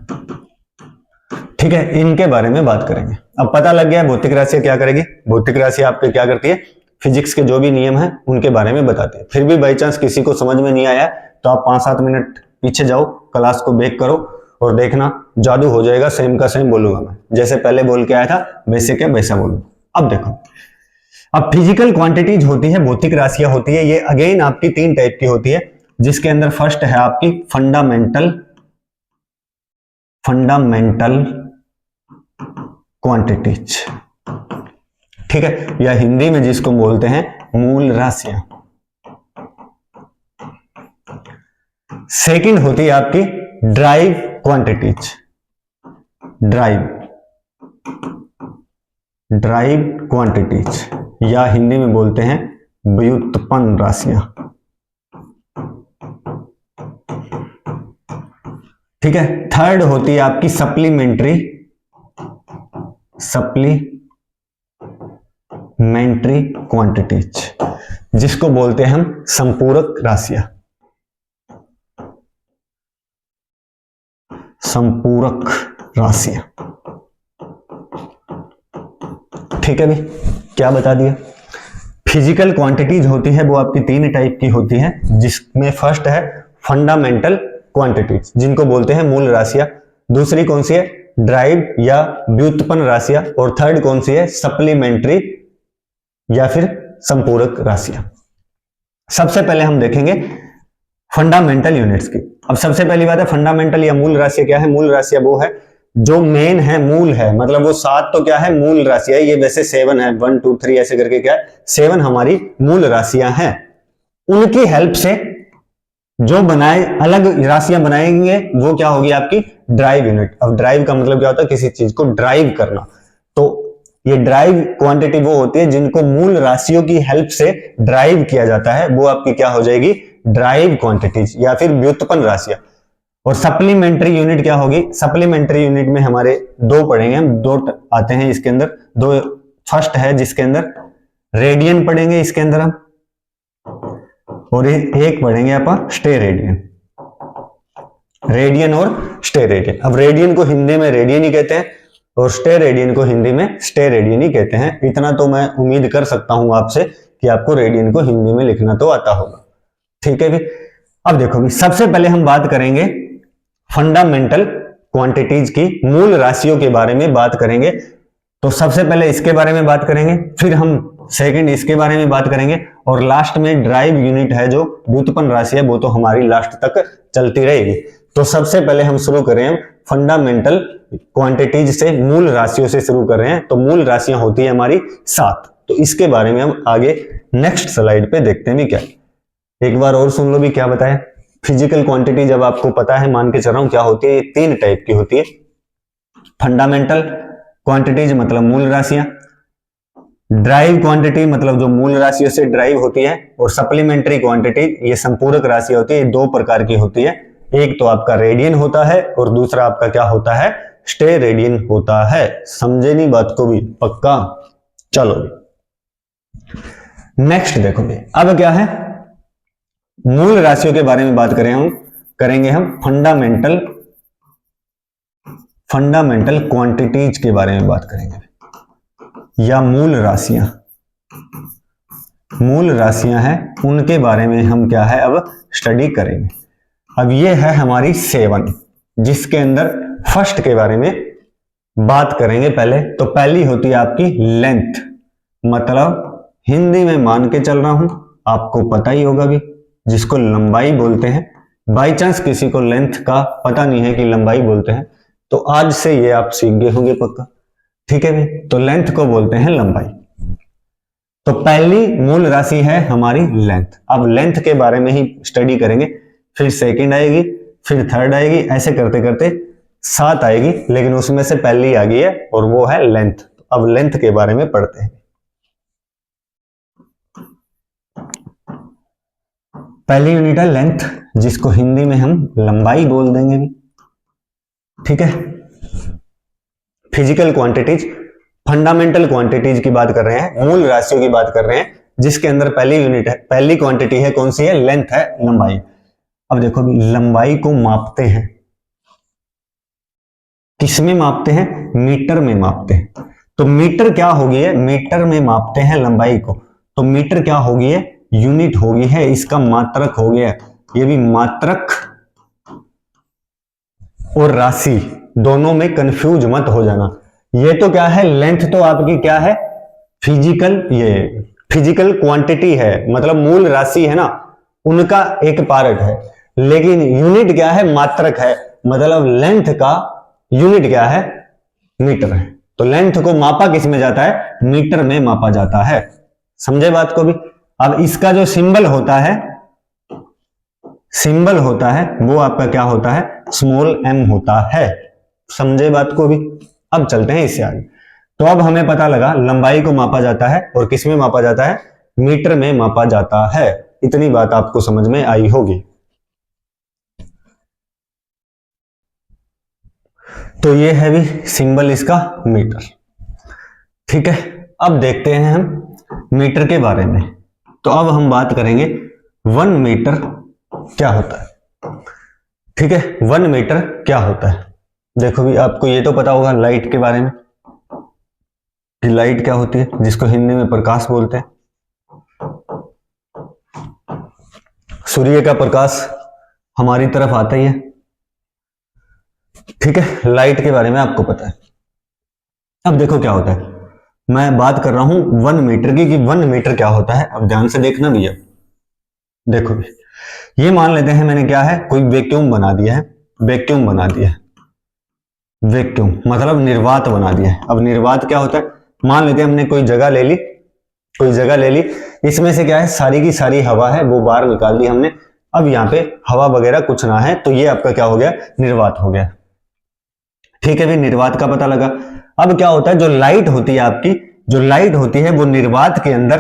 ठीक है, इनके बारे में बात करेंगे। अब पता लग गया भौतिक राशियां क्या करेगी। भौतिक राशि आपके क्या करती है, फिजिक्स के जो भी नियम है उनके बारे में बताती है। फिर भी बाई चांस किसी को समझ में नहीं आया तो आप 5-7 मिनट पीछे जाओ, क्लास को बैक करो और देखना जादू हो जाएगा। सेम का सेम बोलूंगा मैं, जैसे पहले बोल के आया था वैसे क्या वैसा बोलूंगा। अब देखो, अब फिजिकल क्वांटिटीज होती है, भौतिक राशियां होती है, ये अगेन आपकी 3 टाइप की होती है, जिसके अंदर फर्स्ट है आपकी फंडामेंटल क्वांटिटीज, ठीक है, या हिंदी में जिसको बोलते हैं मूल राशियां। सेकंड होती है आपकी ड्राइव क्वांटिटीज, ड्राइव क्वांटिटीज, या हिंदी में बोलते हैं व्युत्पन्न राशियां। ठीक है, थर्ड होती है आपकी सप्लीमेंट्री क्वांटिटीज, जिसको बोलते हैं हम संपूरक राशियां। ठीक है भी, क्या बता दिया। फिजिकल क्वांटिटीज होती है वो आपकी 3 टाइप की होती है, जिसमें फर्स्ट है फंडामेंटल क्वांटिटीज, जिनको बोलते हैं मूल राशियां। दूसरी कौन सी है, ड्राइव या व्युत्पन्न राशियां। और थर्ड कौन सी है, सप्लीमेंट्री या फिर संपूरक राशियां। सबसे पहले हम देखेंगे फंडामेंटल यूनिट्स की। अब सबसे पहली बात है फंडामेंटल या मूल राशियां क्या है। मूल राशियां वो है जो मेन है, मूल है, मतलब वो 7 तो क्या है मूल राशियां, ये वैसे 7 है, 1 2 3 ऐसे करके क्या है 7 हमारी मूल राशियां हैं। उनकी हेल्प से जो बनाए अलग राशियां बनाएंगे वो क्या होगी आपकी ड्राइव यूनिट। अब ड्राइव का मतलब क्या होता है, किसी चीज को ड्राइव करना। तो ये ड्राइव क्वांटिटी वो होती है जिनको मूल राशियों की हेल्प से ड्राइव किया जाता है, वो आपकी क्या हो जाएगी ड्राइव क्वांटिटीज या फिर व्युत्पन्न राशियां। और सप्लीमेंट्री यूनिट क्या होगी, सप्लीमेंट्री यूनिट में हमारे 2 पढ़ेंगे हम, 2 आते हैं इसके अंदर। 2 फर्स्ट है जिसके अंदर रेडियन पढ़ेंगे इसके अंदर हम, और एक पढ़ेंगे अपन स्टे रेडियन, रेडियन और स्टे रेडियन। अब रेडियन को हिंदी में रेडियन ही कहते हैं और स्टे रेडियन को हिंदी में स्टे रेडियन ही कहते हैं। इतना तो मैं उम्मीद कर सकता हूं आपसे कि आपको रेडियन को हिंदी में लिखना तो आता होगा। ठीक है भी। अब देखो भी, सबसे पहले हम बात करेंगे फंडामेंटल क्वांटिटीज की, मूल राशियों के बारे में बात करेंगे। तो सबसे पहले इसके बारे में बात करेंगे, फिर हम सेकंड इसके बारे में बात करेंगे, और लास्ट में ड्राइव यूनिट है जो व्युत्पन्न राशि है वो तो हमारी लास्ट तक चलती रहेगी। तो सबसे पहले हम शुरू करें हम फंडामेंटल क्वांटिटीज से, मूल राशियों से शुरू कर रहे हैं। तो मूल राशियां होती है हमारी 7। तो इसके बारे में हम आगे नेक्स्ट स्लाइड पे देखते हैं भी क्या। एक बार और सुन लो भी क्या बताया। फिजिकल क्वांटिटी जब आपको पता है, मान के चल रहा हूं क्या होती है, ये 3 टाइप की होती है। फंडामेंटल क्वांटिटीज मतलब मूल राशियां, ड्राइव क्वांटिटी मतलब जो मूल राशियों से ड्राइव होती है, और सप्लीमेंट्री क्वांटिटी ये संपूरक राशि होती है। ये 2 प्रकार की होती है, एक तो आपका रेडियन होता है और दूसरा आपका क्या होता है, स्टे रेडियन होता है। समझे नहीं बात को भी पक्का? चलो नेक्स्ट देखो भी, अब क्या है, मूल राशियों के बारे में बात करेंगे हम फंडामेंटल क्वांटिटीज के बारे में बात करेंगे, या मूल राशियां हैं उनके बारे में हम क्या है अब स्टडी करेंगे। अब ये है हमारी 7, जिसके अंदर फर्स्ट के बारे में बात करेंगे पहले। तो पहली होती है आपकी लेंथ, मतलब हिंदी में मान के चल रहा हूं आपको पता ही होगा भी, जिसको लंबाई बोलते हैं। बाई चांस किसी को लेंथ का पता नहीं है कि लंबाई बोलते हैं, तो आज से ये आप सीख गए होंगे पक्का। ठीक है भी, तो लेंथ को बोलते हैं लंबाई। तो पहली मूल राशि है हमारी लेंथ। अब लेंथ के बारे में ही स्टडी करेंगे, फिर सेकंड आएगी, फिर थर्ड आएगी, ऐसे करते करते 7 आएगी, लेकिन उसमें से पहली आ गई है और वो है लेंथ। अब लेंथ के बारे में पढ़ते हैं। पहली यूनिट है लेंथ, जिसको हिंदी में हम लंबाई बोल देंगे भी। ठीक है। फिजिकल क्वांटिटीज, फंडामेंटल क्वांटिटीज की बात कर रहे हैं, मूल राशियों की बात कर रहे हैं, जिसके अंदर पहली यूनिट है, पहली क्वांटिटी है कौन सी है, लेंथ है, लंबाई। अब देखो भी, लंबाई को मापते हैं, किसमें मापते हैं, मीटर में मापते हैं। तो मीटर क्या हो गई है, मीटर में मापते हैं लंबाई को। तो मीटर क्या हो गई है, यूनिट हो गई है, इसका मात्रक हो गया। ये भी मात्रक और राशि दोनों में कंफ्यूज मत हो जाना। ये तो क्या है, लेंथ तो आपकी क्या है, फिजिकल क्वांटिटी है, मतलब मूल राशि है ना, उनका एक पार्ट है। लेकिन यूनिट क्या है, मात्रक है, मतलब लेंथ का यूनिट क्या है, मीटर है। तो लेंथ को मापा किस में जाता है, मीटर में मापा जाता है। समझे बात को भी। अब इसका जो सिंबल होता है वो आपका क्या होता है, स्मॉल m होता है। समझे बात को भी। अब चलते हैं इससे आगे। तो अब हमें पता लगा लंबाई को मापा जाता है, और किस में मापा जाता है, मीटर में मापा जाता है। इतनी बात आपको समझ में आई होगी। तो ये है भी सिंबल इसका मीटर। ठीक है। अब देखते हैं हम मीटर के बारे में। तो अब हम बात करेंगे 1 मीटर क्या होता है। ठीक है, 1 मीटर क्या होता है। देखो भी, आपको ये तो पता होगा लाइट के बारे में, कि लाइट क्या होती है, जिसको हिंदी में प्रकाश बोलते हैं। सूर्य का प्रकाश हमारी तरफ आता ही है। ठीक है, लाइट के बारे में आपको पता है। अब देखो क्या होता है, मैं बात कर रहा हूं 1 मीटर की, कि 1 मीटर क्या होता है। अब ध्यान से देखना भैया। देखो भी, ये मान लेते हैं मैंने क्या है, कोई वैक्यूम बना दिया है, वैक्यूम मतलब निर्वात बना दिया है। अब निर्वात क्या होता है, मान लेते हैं हमने कोई जगह ले ली, इसमें से क्या है, सारी की सारी हवा है वो बाहर निकाल दी हमने। अब यहाँ पे हवा वगैरह कुछ ना है, तो ये आपका क्या हो गया, निर्वात हो गया। ठीक है भी, निर्वात का पता लगा। अब क्या होता है, जो लाइट होती है आपकी, जो लाइट होती है वो निर्वात के अंदर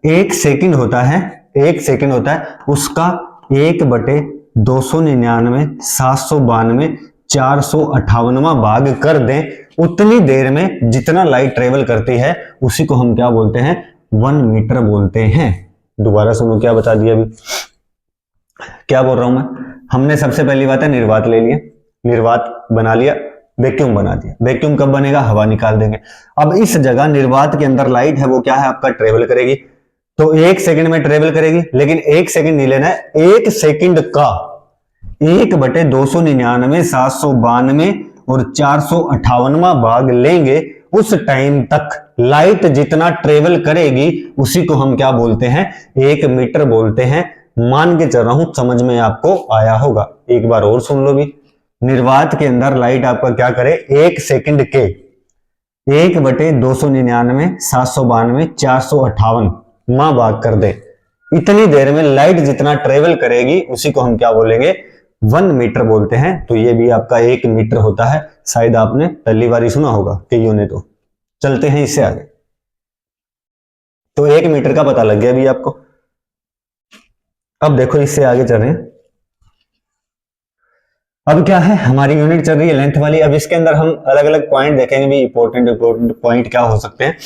1 सेकंड होता है, 1 सेकंड होता है, उसका 1/299,792,458वां भाग कर दें, उतनी देर में जितना लाइट ट्रेवल करती है उसी को हम क्या बोलते हैं, 1 मीटर बोलते हैं। दोबारा सुनो क्या बता दिया अभी, क्या बोल रहा हूं मैं। हमने सबसे पहली बात है निर्वात ले लिया, निर्वात बना लिया, वैक्यूम बना दिया। वैक्यूम कब बनेगा, हवा निकाल देंगे। अब इस जगह निर्वात के अंदर लाइट है वो क्या है आपका, ट्रेवल करेगी। तो 1 सेकंड में ट्रेवल करेगी, लेकिन 1 सेकंड नहीं लेना है, 1 सेकंड का 1/299 792 और 458वां भाग लेंगे। उस टाइम तक लाइट जितना ट्रेवल करेगी उसी को हम क्या बोलते हैं, 1 मीटर बोलते हैं। मान के चल रहा हूं समझ में आपको आया होगा। एक बार और सुन लो भी, निर्वात के अंदर लाइट आपका क्या करे, 1 सेकंड के 1/299 792 458वां भाग कर दे। इतनी देर में लाइट जितना ट्रेवल करेगी उसी को हम क्या बोलेंगे, 1 मीटर बोलते हैं। तो ये भी आपका 1 मीटर होता है। शायद आपने पहली बार ही सुना होगा कईयों ने। तो चलते हैं इससे आगे। तो 1 मीटर का पता लग गया अभी आपको। अब देखो इससे आगे चल रहे हैं। अब क्या है, हमारी यूनिट चल रही है लेंथ वाली। अब इसके अंदर हम अलग अलग पॉइंट देखेंगे भी, इंपॉर्टेंट पॉइंट क्या हो सकते हैं,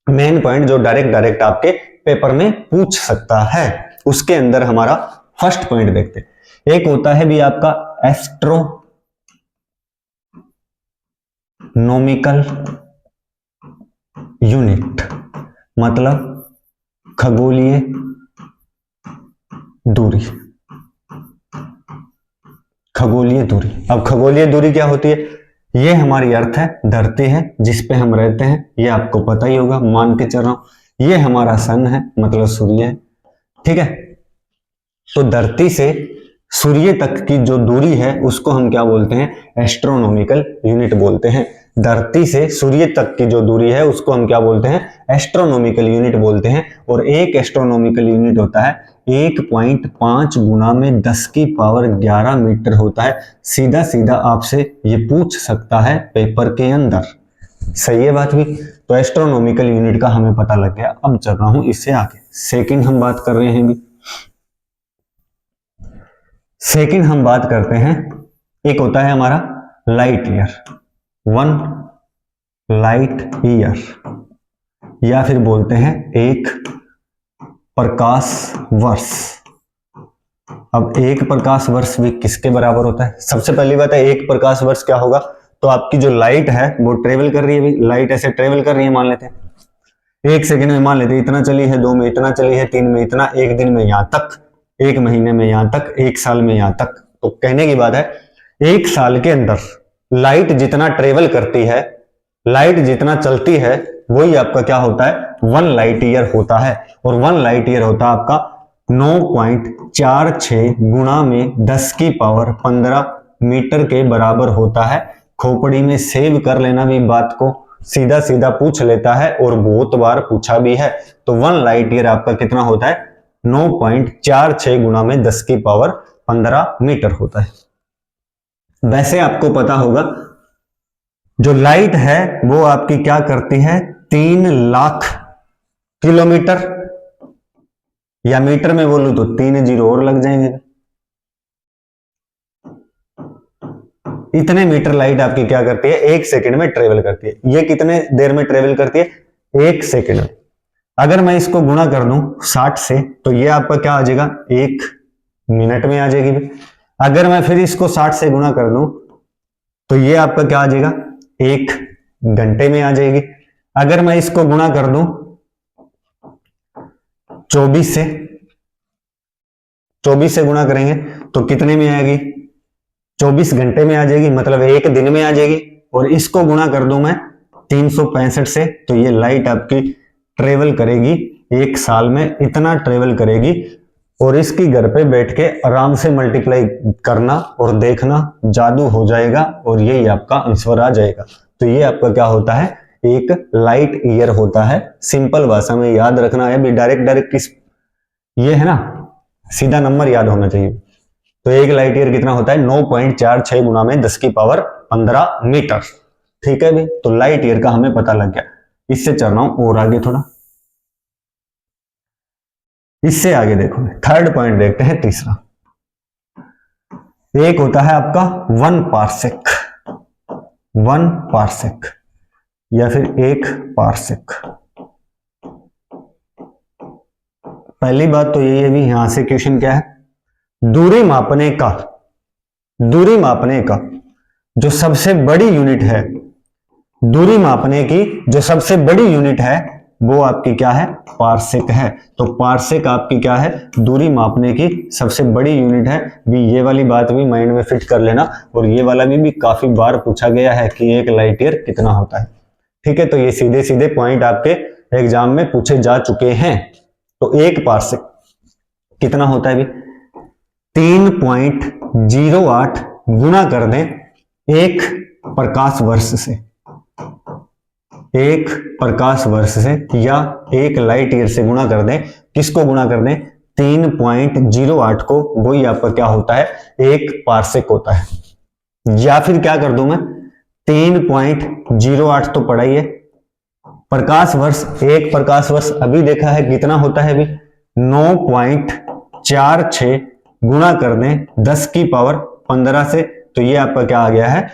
मेन पॉइंट जो डायरेक्ट आपके पेपर में पूछ सकता है। उसके अंदर हमारा फर्स्ट पॉइंट देखते हैं। एक होता है भी आपका एस्ट्रोनॉमिकल यूनिट, मतलब खगोलीय दूरी। खगोलीय दूरी, अब खगोलीय दूरी क्या होती है, ये हमारी अर्थ है, धरती है जिस पे हम रहते हैं, ये आपको पता ही होगा, मान के चल रहा हूं। ये हमारा सन है, मतलब सूर्य है, ठीक है। तो धरती से सूर्य तक की जो दूरी है उसको हम क्या बोलते हैं, एस्ट्रोनॉमिकल यूनिट बोलते हैं। धरती से सूर्य तक की जो दूरी है उसको हम क्या बोलते हैं, एस्ट्रोनॉमिकल यूनिट बोलते हैं। और एक एस्ट्रोनॉमिकल यूनिट होता है 1.5 गुना में 10 की पावर 11 मीटर होता है। सीधा सीधा आपसे ये पूछ सकता है पेपर के अंदर। सही है बात भी। तो एस्ट्रोनॉमिकल यूनिट का हमें पता लग गया। अब चल रहा हूं इससे आगे। सेकंड हम बात कर रहे हैं भी। सेकंड हम बात करते हैं, एक होता है हमारा लाइट ईयर, 1 लाइट ईयर, या फिर बोलते हैं 1 प्रकाश वर्ष। अब 1 प्रकाश वर्ष भी किसके बराबर होता है, सबसे पहली बात है 1 प्रकाश वर्ष क्या होगा, तो आपकी जो लाइट है वो ट्रेवल कर रही है। लाइट ऐसे ट्रेवल कर रही है, मान लेते हैं 1 सेकंड में, मान लेते हैं इतना चली है, 2 में इतना चली है, 3 में इतना, 1 दिन में यहां तक, 1 महीने में यहां तक, 1 साल में यहां तक। तो कहने की बात है 1 साल के अंदर लाइट जितना ट्रेवल करती है, लाइट जितना चलती है, वही आपका क्या होता है, 1 लाइट ईयर होता है। और 1 लाइट ईयर होता है आपका 9.46 गुणा में 10 की पावर 15 मीटर के बराबर होता है। खोपड़ी में सेव कर लेना भी बात को, सीधा सीधा पूछ लेता है और बहुत बार पूछा भी है। तो 1 लाइट ईयर आपका कितना होता है, 9.46 गुणा में 10 की पावर 15 मीटर होता है। वैसे आपको पता होगा जो लाइट है वो आपकी क्या करती है, 3 लाख किलोमीटर, या मीटर में बोलूं तो 3 जीरो और लग जाएंगे। इतने मीटर लाइट आपकी क्या करती है, 1 सेकंड में ट्रेवल करती है। ये कितने देर में ट्रेवल करती है, 1 सेकंड में। अगर मैं इसको गुणा कर दूं 60 से तो ये आपका क्या आ जाएगा, 1 मिनट में आ जाएगी। अगर मैं फिर इसको 60 से गुणा कर दूं तो ये आपका क्या आ जाएगा, 1 घंटे में आ जाएगी। अगर मैं इसको गुणा कर दूं 24 से, 24 से गुणा करेंगे तो कितने में आएगी, 24 घंटे में आ जाएगी, मतलब 1 दिन में आ जाएगी। और इसको गुणा कर दूं मैं 365 से, तो ये लाइट आपकी ट्रेवल करेगी 1 साल में, इतना ट्रेवल करेगी। और इसकी घर पे बैठ के आराम से मल्टीप्लाई करना और देखना, जादू हो जाएगा और यही आपका आंसर आ जाएगा। तो ये आपका क्या होता है, 1 लाइट ईयर होता है। सिंपल भाषा में याद रखना है भी, डायरेक्ट किस, ये है ना, सीधा नंबर याद होना चाहिए। तो 1 लाइट ईयर कितना होता है, 9.46 गुणा में 10 की पावर 15 मीटर। ठीक है भाई, तो लाइट ईयर का हमें पता लग गया। इससे चल रहा हूं और आगे थोड़ा, इससे आगे देखो, थर्ड पॉइंट देखते हैं, तीसरा। एक होता है आपका 1 पार्सेक, 1 पार्सेक या फिर 1 पार्सेक। पहली बात तो यही है भी, यहां से क्वेश्चन क्या है, दूरी मापने का, दूरी मापने का जो सबसे बड़ी यूनिट है, दूरी मापने की जो सबसे बड़ी यूनिट है वो आपकी क्या है, पारसेक है। तो पारसेक आपकी क्या है, दूरी मापने की सबसे बड़ी यूनिट है। भी ये वाली बात भी माइंड में फिट कर लेना। और ये वाला भी काफी बार पूछा गया है कि एक लाइट ईयर कितना होता है। ठीक है, तो ये सीधे सीधे पॉइंट आपके एग्जाम में पूछे जा चुके हैं। तो एक पारसेक कितना होता है भी, 3.08 गुना कर दें एक प्रकाश वर्ष से, एक प्रकाश वर्ष से, या एक लाइट ईयर से गुणा कर दें। किसको गुणा कर दें, 3.08 को, वही आपका क्या होता है, एक पारसेक होता है। या फिर क्या कर दूं मैं, 3.08 तो पढ़ा ही है, प्रकाश वर्ष, एक प्रकाश वर्ष अभी देखा है कितना होता है अभी, 9.46 गुणा कर दें 10 की पावर 15 से, तो ये आपका क्या आ गया है,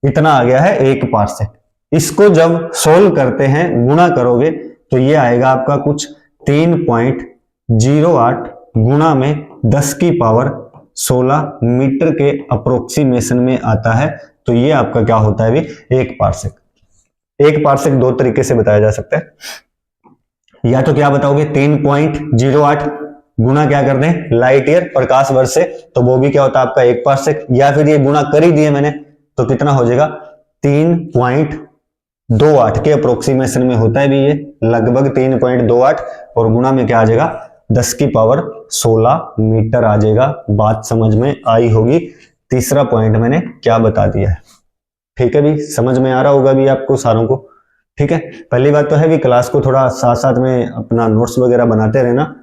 इतना आ गया है एक पारसेक। इसको जब सोल्व करते हैं, गुणा करोगे तो ये आएगा आपका कुछ 3.08 गुणा में 10 की पावर 16 मीटर के अप्रोक्सीमेशन में आता है। तो ये आपका क्या होता है भी, एक पारसेक। एक पारसेक दो तरीके से बताया जा सकता है, या तो क्या बताओगे, 3.08 गुणा क्या कर दें लाइट ईयर प्रकाश वर्ष से, तो वो भी क्या होता है आपका एक पारसेक। या फिर ये गुणा कर ही दिए मैंने, तो कितना हो जाएगा, 3.28 के अप्रोक्सीमेशन में होता है भी ये, लगभग 3.28, और गुणा में क्या आ जाएगा, 10 की पावर 16 मीटर आ जाएगा। बात समझ में आई होगी। तीसरा पॉइंट मैंने क्या बता दिया है, ठीक है भी, समझ में आ रहा होगा भी आपको सारों को। ठीक है, पहली बात तो है भी क्लास को थोड़ा साथ साथ में अपना नोट्स वगैरह बनाते रहना।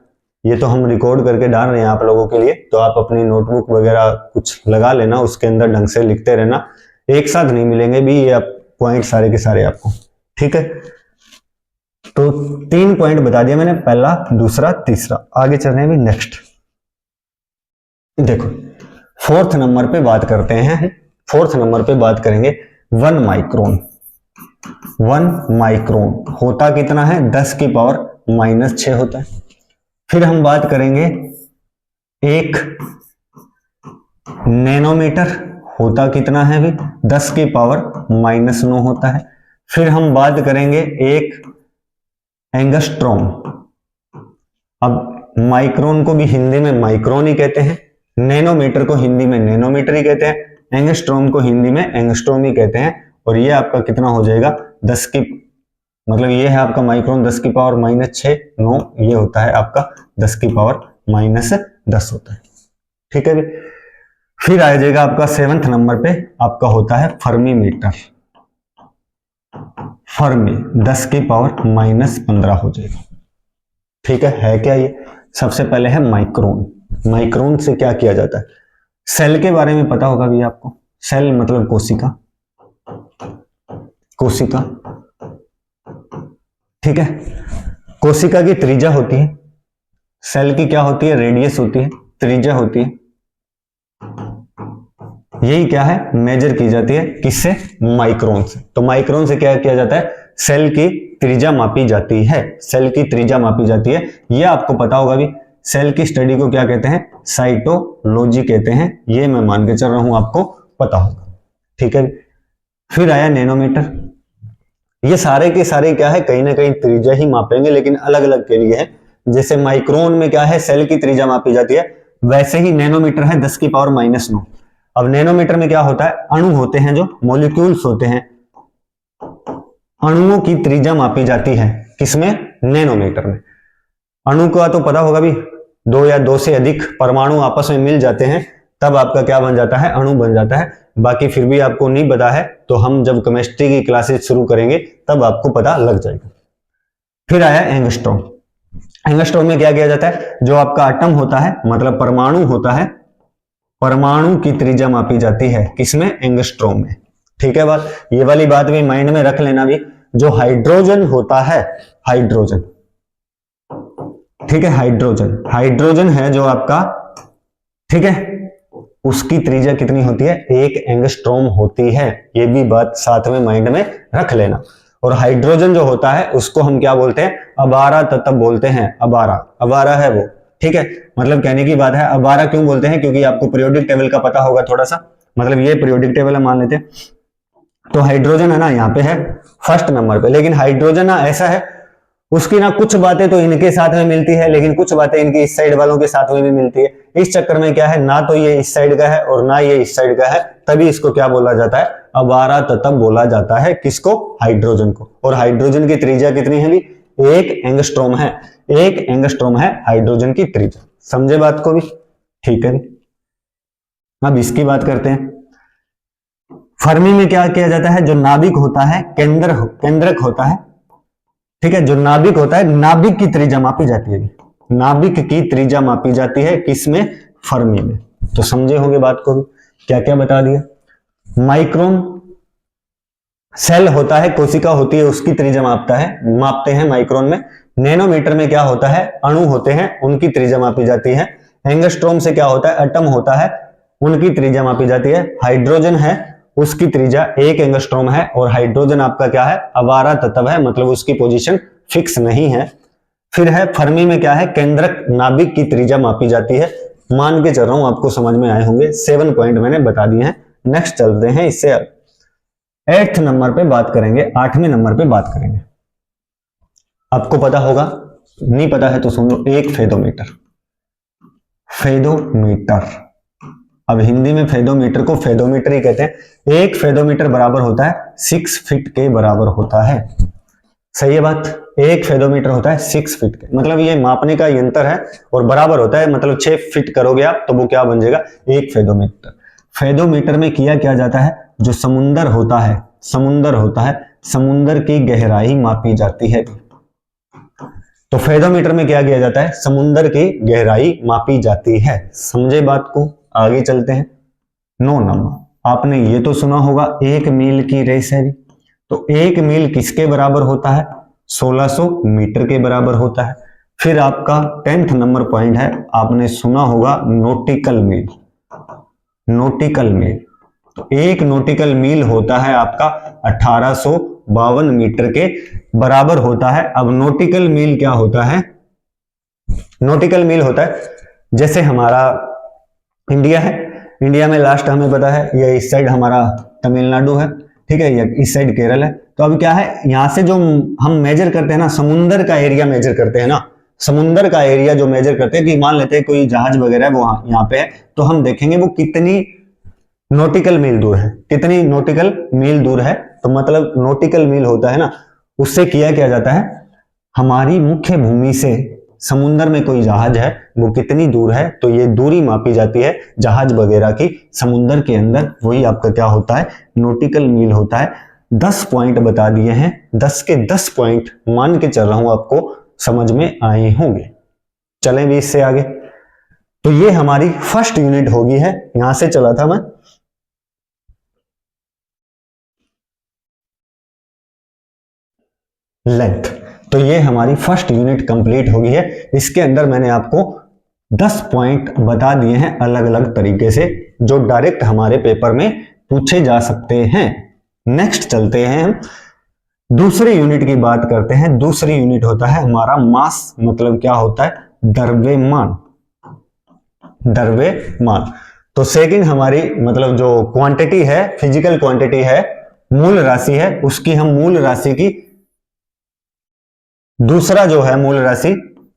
ये तो हम रिकॉर्ड करके डाल रहे हैं आप लोगों के लिए, तो आप अपनी नोटबुक वगैरह कुछ लगा लेना, उसके अंदर ढंग से लिखते रहना। एक साथ नहीं मिलेंगे भी ये पॉइंट सारे के सारे आपको। ठीक है, तो 3 पॉइंट बता दिया मैंने, पहला, दूसरा, तीसरा। आगे चल रहे हैं भी नेक्स्ट। देखो फोर्थ नंबर पे बात करते हैं। फोर्थ नंबर पे बात करेंगे 1 माइक्रोन। 1 माइक्रोन होता कितना है, 10 की पावर -6 होता है। फिर हम बात करेंगे 1 नैनोमीटर होता कितना है भी, 10 की पावर -9 होता है। फिर हम बात करेंगे 1 एंगस्ट्रॉम। अब माइक्रोन को भी हिंदी में माइक्रोन ही कहते हैं, नैनोमीटर को हिंदी में नैनोमीटर ही कहते हैं, एंगस्ट्रॉम को हिंदी में एंगस्ट्रॉम ही कहते हैं। और ये आपका कितना हो जाएगा, 10 की, मतलब ये है आपका माइक्रोन 10 की पावर -6, 9, ये होता है आपका 10 की पावर -10 होता है। ठीक है भी। फिर आ जाएगा आपका 7th नंबर पे, आपका होता है फर्मी मीटर। फर्मी 10 की पावर -15 हो जाएगा। ठीक है क्या ये, सबसे पहले है माइक्रोन। माइक्रोन से क्या किया जाता है, सेल के बारे में पता होगा भी आपको। सेल मतलब कोशिका, कोशिका। ठीक है, कोशिका की त्रिज्या होती है, सेल की क्या होती है, रेडियस होती है, त्रिज्या होती है। यही क्या है, मेजर की जाती है, किससे, माइक्रोन से। तो माइक्रोन से क्या किया जाता है, सेल की त्रिज्या मापी जाती है, सेल की त्रिज्या मापी जाती है। ये आपको पता होगा भी, सेल की स्टडी को क्या कहते हैं, साइटोलॉजी कहते हैं। ये मैं मान के चल रहा हूं आपको पता होगा। ठीक है, फिर आया नैनोमीटर। ये सारे के सारे क्या है, कहीं ना कहीं त्रिज्या ही मापेंगे, लेकिन अलग अलग के लिए है। जैसे माइक्रोन में क्या है, सेल की त्रिज्या मापी जाती है, वैसे ही नैनोमीटर है 10 की पावर -9। अब नैनोमीटर में क्या होता है, अणु होते हैं, जो मॉलिक्यूल्स होते हैं, अणुओं की त्रिज्या मापी जाती है, किसमें, नैनोमीटर में। अणु का तो पता होगा भी, 2 या 2 से अधिक परमाणु आपस में मिल जाते हैं, तब आपका क्या बन जाता है, अणु बन जाता है। बाकी फिर भी आपको नहीं पता है, तो हम जब केमिस्ट्री की क्लासेस शुरू करेंगे तब आपको पता लग जाएगा। फिर आया एंगस्ट्रॉम। एंगस्ट्रॉम में क्या किया जाता है, जो आपका एटम होता है, मतलब परमाणु होता है, परमाणु की त्रिज्या मापी जाती है, किसमें, एंगस्ट्रॉम में। ठीक है बात, ये वाली बात भी माइंड में रख लेना भी। जो हाइड्रोजन होता है, हाइड्रोजन, ठीक है, हाइड्रोजन, हाइड्रोजन है जो आपका, ठीक है, उसकी त्रिज्या कितनी होती है, 1 एंगस्ट्रॉम होती है। ये भी बात साथ में माइंड में रख लेना। और हाइड्रोजन जो होता है उसको हम क्या बोलते हैं, अबारा तत्व बोलते हैं। अबारा, अबारा है वो। ठीक है, मतलब कहने की बात है, अबारा क्यों बोलते हैं, क्योंकि आपको पीरियोडिक टेबल का पता होगा थोड़ा सा, मतलब ये पीरियोडिक टेबल है मान लेते हैं। तो हाइड्रोजन है ना यहाँ पे है फर्स्ट नंबर पे, लेकिन हाइड्रोजन ना ऐसा है उसकी ना कुछ बातें तो इनके साथ में मिलती है, लेकिन कुछ बातें इनकी इस साइड वालों के साथ में भी मिलती है। इस चक्कर में क्या है, ना तो ये इस साइड का है और ना ये इस साइड का है, तभी इसको क्या बोला जाता है, अवारा तत्व बोला जाता है। किसको, हाइड्रोजन को। और हाइड्रोजन की त्रिज्या कितनी है भी, 1 एंगस्ट्रॉम है। 1 एंगस्ट्रॉम है हाइड्रोजन की त्रिज्या। समझे बात को भी, ठीक है। अब इसकी बात करते हैं। फर्मी में क्या किया जाता है, जो नाभिक होता है केंद्रक होता है, ठीक है, जो नाभिक होता है, नाभिक की त्रिज्या मापी जाती है। नाभिक की त्रिज्या मापी जाती है किसमें, फर्मी में। तो समझे होंगे बात को भी, क्या क्या बता दिया। माइक्रोन सेल होता है, कोशिका होती है, उसकी त्रिज्या मापते हैं माइक्रोन में। नैनोमीटर में क्या होता है, अणु होते हैं, उनकी त्रिज्या मापी जाती है। एंगस्ट्रॉम से क्या होता है, एटम होता है, उनकी त्रिज्या मापी जाती है। हाइड्रोजन है, उसकी त्रिज्या 1 एंगस्ट्रॉम है। और हाइड्रोजन आपका क्या है, अवारा तत्व है, मतलब उसकी पोजीशन फिक्स नहीं है। फिर है फर्मी में क्या है, केंद्रक नाभिक की त्रिज्या मापी जाती है। मान के चल रहा हूं आपको समझ में आए होंगे, 7 पॉइंट मैंने बता दिए हैं। नेक्स्ट चलते हैं इससे 8th नंबर पे बात करेंगे, 8वें नंबर पे बात करेंगे। आपको पता होगा, नहीं पता है तो सुन लो, एक फेदोमीटर। फेदोमीटर, अब हिंदी में फेदोमीटर को फेदोमीटर ही कहते हैं। एक फेदोमीटर बराबर होता है 6 फीट के बराबर होता है। सही है बात, एक फेदोमीटर होता है 6 फीट के, मतलब ये मापने का यंत्र है और बराबर होता है, मतलब 6 फीट करोगे आप तो वो क्या बन जाएगा, एक फेदोमीटर। फेदोमीटर में किया क्या जाता है, जो समुंदर होता है, समुंदर की गहराई मापी जाती है। तो फेदोमीटर में क्या किया जाता है, समुंदर की गहराई मापी जाती है। समझे बात को, आगे चलते हैं। 9 नंबर, आपने ये तो सुना होगा 1 मील की रेस है। तो 1 मील किसके बराबर होता है, 1600 मीटर के बराबर होता है। फिर आपका 10th नंबर पॉइंट है, आपने सुना होगा नॉटिकल मील। नॉटिकल मील, तो 1 नॉटिकल मील होता है आपका 1852 मीटर के बराबर होता है। अब नॉटिकल मील क्या होता है, नॉटिकल मील होता है जैसे हमारा इंडिया है, इंडिया में लास्ट हमें पता है ये इस साइड हमारा तमिलनाडु है, ठीक है, ये इस साइड केरल है। तो अब क्या है, यहां से जो हम मेजर करते हैं ना, समुंदर का एरिया मेजर करते हैं ना, समुंदर का एरिया जो मेजर करते हैं, कि मान लेते हैं कोई जहाज वगैरह वो यहाँ पे है, तो हम देखेंगे वो कितनी नॉटिकल मील दूर है, कितनी नॉटिकल मील दूर है। तो मतलब नॉटिकल मील होता है ना, उससे किया जाता है, हमारी मुख्य भूमि से समुंदर में कोई जहाज है वो कितनी दूर है, तो ये दूरी मापी जाती है जहाज वगैरह की समुंदर के अंदर, वही आपका क्या होता है, नॉटिकल मील होता है। 10 पॉइंट बता दिए हैं, 10 के 10 पॉइंट मान के चल रहा हूं, आपको समझ में आए होंगे। चलें भी इससे आगे। तो ये हमारी फर्स्ट यूनिट होगी है, यहां से चला था मैं। लेंथ, तो ये हमारी फर्स्ट यूनिट कंप्लीट होगी है। इसके अंदर मैंने आपको 10 पॉइंट बता दिए हैं अलग अलग तरीके से, जो डायरेक्ट हमारे पेपर में पूछे जा सकते हैं। नेक्स्ट चलते हैं हम दूसरी यूनिट की बात करते हैं। दूसरी यूनिट होता है हमारा मास, मतलब क्या होता है, द्रव्यमान। द्रव्यमान, तो सेकंड हमारी मतलब जो क्वांटिटी है, फिजिकल क्वांटिटी है, मूल राशि है, उसकी हम मूल राशि की दूसरा जो है मूल राशि,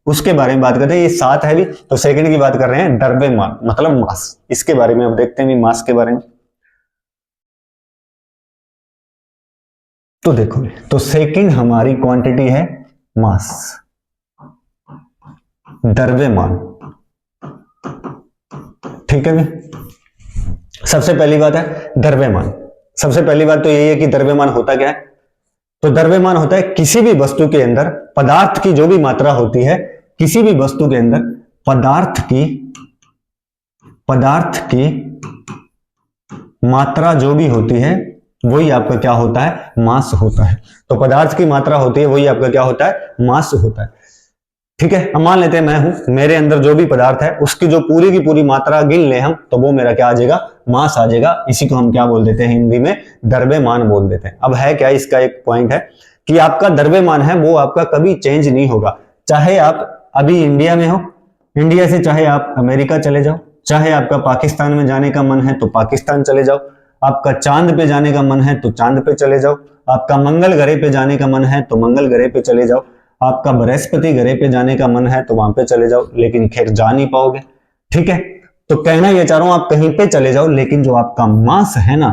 उसके बारे में बात करते हैं। ये 7 है भी, तो सेकंड की बात कर रहे हैं, द्रव्यमान मतलब मास। इसके बारे में अब देखते हैं मास के बारे में। तो देखो, तो सेकंड हमारी क्वांटिटी है मास, द्रव्यमान, ठीक है भी। सबसे पहली बात है द्रव्यमान। सबसे पहली बात तो यही है कि द्रव्यमान होता क्या है। तो द्रव्यमान होता है किसी भी वस्तु के अंदर पदार्थ की जो भी मात्रा होती है, किसी भी वस्तु के अंदर पदार्थ की मात्रा जो भी होती है, वही आपका क्या होता है, मास होता है। तो पदार्थ की मात्रा होती है, वही आपका क्या होता है, मास होता है। ठीक है, अब मान लेते हैं मैं हूं, मेरे अंदर जो भी पदार्थ है उसकी जो पूरी की पूरी मात्रा गिन ले हम, तो वो मेरा क्या आ जाएगा, मास आ जाएगा। इसी को हम क्या बोल देते हैं, हिंदी में द्रव्यमान बोल देते हैं। अब है क्या, इसका एक पॉइंट है कि आपका द्रव्यमान है वो आपका कभी चेंज नहीं होगा। चाहे आप अभी इंडिया में हो, इंडिया से चाहे आप अमेरिका चले जाओ, चाहे आपका पाकिस्तान में जाने का मन है तो पाकिस्तान चले जाओ, आपका चांद पे जाने का मन है तो चांद पे चले जाओ, आपका मंगल ग्रह पे जाने का मन है तो मंगल ग्रह पे चले जाओ, आपका बृहस्पति ग्रह पे जाने का मन है तो वहां पे चले जाओ, लेकिन खैर जा नहीं पाओगे। ठीक है, तो कहना ये चाह रहा हूं आप कहीं पे चले जाओ, लेकिन जो आपका मास है ना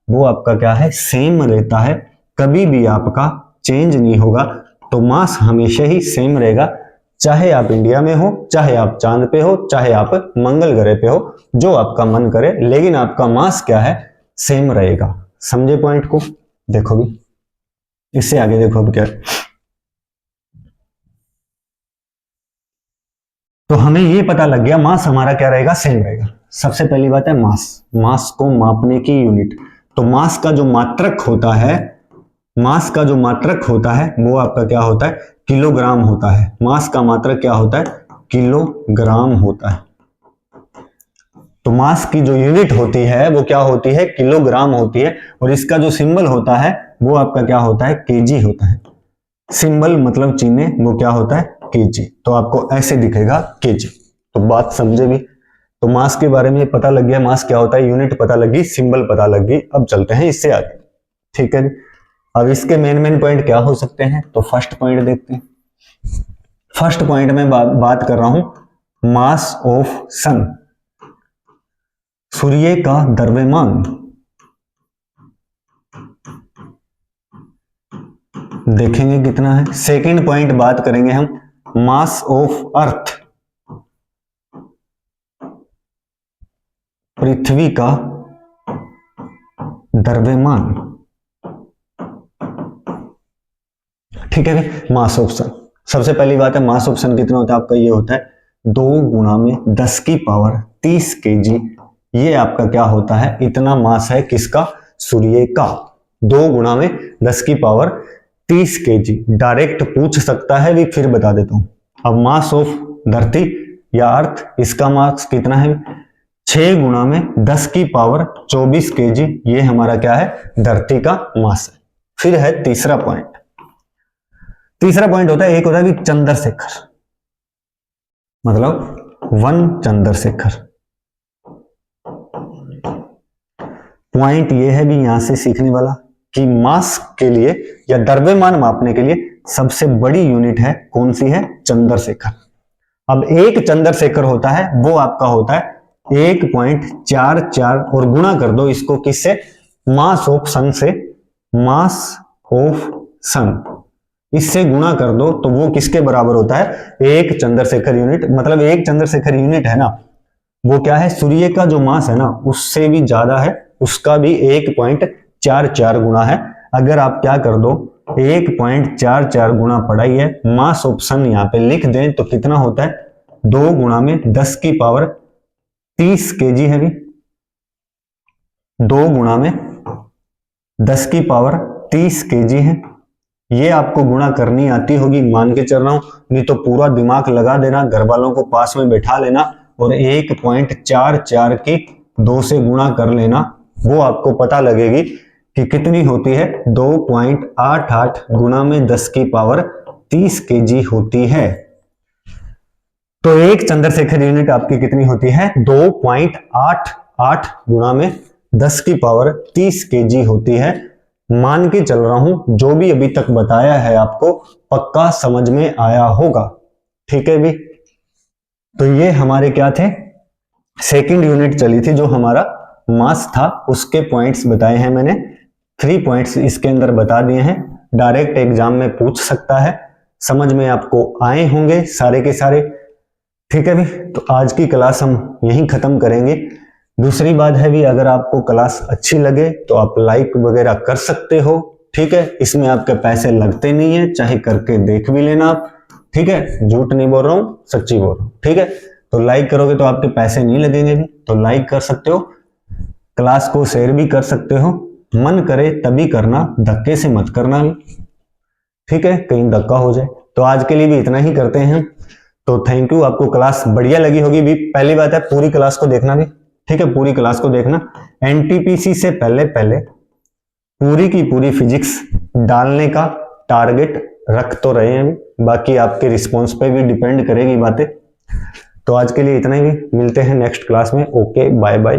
वो आपका क्या है, सेम रहता है, कभी भी आपका चेंज नहीं होगा। तो मास हमेशा ही सेम रहेगा, चाहे आप इंडिया में हो, चाहे आप चांद पे हो, चाहे आप मंगल ग्रह पे हो, जो आपका मन करे, लेकिन आपका मास क्या है, सेम रहेगा। समझे पॉइंट को? देखो भी इससे आगे देखो अब क्या है। तो हमें ये पता लग गया मास हमारा क्या रहेगा, सेम रहेगा। सबसे पहली बात है मास, मास को मापने की यूनिट। तो मास का जो मात्रक होता है, मास का जो मात्रक होता है वो आपका क्या होता है, किलोग्राम होता है। मास का मात्रक क्या होता है, किलोग्राम होता है। तो मास की जो यूनिट होती है वो क्या होती है, किलोग्राम होती है। और इसका जो सिंबल होता है वो आपका क्या होता है, केजी होता है। सिंबल मतलब चिन्ह वो क्या होता है, केजी। तो आपको ऐसे दिखेगा केजी। तो बात समझे भी? तो मास के बारे में पता लग गया, मास क्या होता है, यूनिट पता लगी, सिंबल पता लगी। अब चलते हैं इससे आगे। ठीक है, अब इसके मेन पॉइंट क्या हो सकते हैं, तो फर्स्ट पॉइंट देखते हैं। फर्स्ट पॉइंट में बात कर रहा हूं मास ऑफ सन, सूर्य का द्रव्यमान। देखेंगे कितना है। सेकंड पॉइंट बात करेंगे हम मास ऑफ अर्थ, पृथ्वी का द्रव्यमान। ठीक है भाई, मास ऑफ सन। सबसे पहली बात है मास ऑफ सन कितना होता है आपका, ये होता है 2 गुणा में 10 की पावर 30 केजी। ये आपका क्या होता है, इतना मास है किसका, सूर्य का। 2 गुणा में 10 की पावर 30 केजी। डायरेक्ट पूछ सकता है भी, फिर बता देता हूं। अब मास ऑफ धरती या अर्थ, इसका मास कितना है, 6 गुणा में 10 की पावर 24 केजी। ये हमारा क्या है, धरती का मास है। फिर है तीसरा पॉइंट। तीसरा पॉइंट होता है, एक होता है कि चंद्रशेखर, मतलब 1 चंद्रशेखर। पॉइंट ये है भी यहां से सीखने वाला कि मास के लिए या द्रव्यमान मापने के लिए सबसे बड़ी यूनिट है, कौन सी है, चंद्रशेखर। अब एक चंद्रशेखर होता है वो आपका होता है 1.44 और गुणा कर दो इसको किससे, मास ऑफ सन से। मास ऑफ सन इससे गुणा कर दो तो वो किसके बराबर होता है, 1 चंद्रशेखर यूनिट। मतलब 1 चंद्रशेखर यूनिट है ना वो क्या है, सूर्य का जो मास है ना उससे भी ज्यादा है, उसका भी 1.44 गुना है। अगर आप क्या कर दो 1.44 गुना पढ़ाई है, मास ऑफ सन यहां पे लिख दें तो कितना होता है, 2 गुणा में 10 की पावर 30 केजी है भी। 2 गुणा में 10 की पावर 30 केजी है। ये आपको गुणा करनी आती होगी, मान के चल रहा हूं, नहीं तो पूरा दिमाग लगा देना, घर वालों को पास में बैठा लेना और 1.44 की 2 से गुणा कर लेना। वो आपको पता लगेगी कि कितनी होती है, 2.88 गुणा में 10 की पावर 30 केजी होती है। तो एक चंद्रशेखर यूनिट आपकी कितनी होती है, 2.88 गुणा में 10 की पावर 30 केजी होती है। मान के चल रहा हूं जो भी अभी तक बताया है आपको पक्का समझ में आया होगा। ठीक है भी, तो ये हमारे क्या थे, सेकंड यूनिट चली थी जो हमारा मास था, उसके पॉइंट्स बताए हैं मैंने। 3 पॉइंट्स इसके अंदर बता दिए हैं, डायरेक्ट एग्जाम में पूछ सकता है, समझ में आपको आए होंगे सारे के सारे। ठीक है भी, तो आज की क्लास हम यहीं खत्म करेंगे। दूसरी बात है भी, अगर आपको क्लास अच्छी लगे तो आप लाइक वगैरह कर सकते हो। ठीक है, इसमें आपके पैसे लगते नहीं है, चाहे करके देख भी लेना आप। ठीक है, झूठ नहीं बोल रहा हूं, सच्ची बोल रहा हूं। ठीक है, तो लाइक करोगे तो आपके पैसे नहीं लगेंगे भी, तो लाइक कर सकते हो, क्लास को शेयर भी कर सकते हो। मन करे तभी करना, धक्के से मत करना भी। ठीक है, कहीं धक्का हो जाए। तो आज के लिए भी इतना ही करते हैं। तो थैंक यू, आपको क्लास बढ़िया लगी होगी भी। पहली बात है पूरी क्लास को देखना भी। ठीक है, पूरी क्लास को देखना। एनटीपीसी से पहले पूरी की पूरी फिजिक्स डालने का टारगेट रख तो रहे हैं, बाकी आपके रिस्पॉन्स पे भी डिपेंड करेगी बातें। तो आज के लिए इतना ही, मिलते हैं नेक्स्ट क्लास में। Okay, bye bye.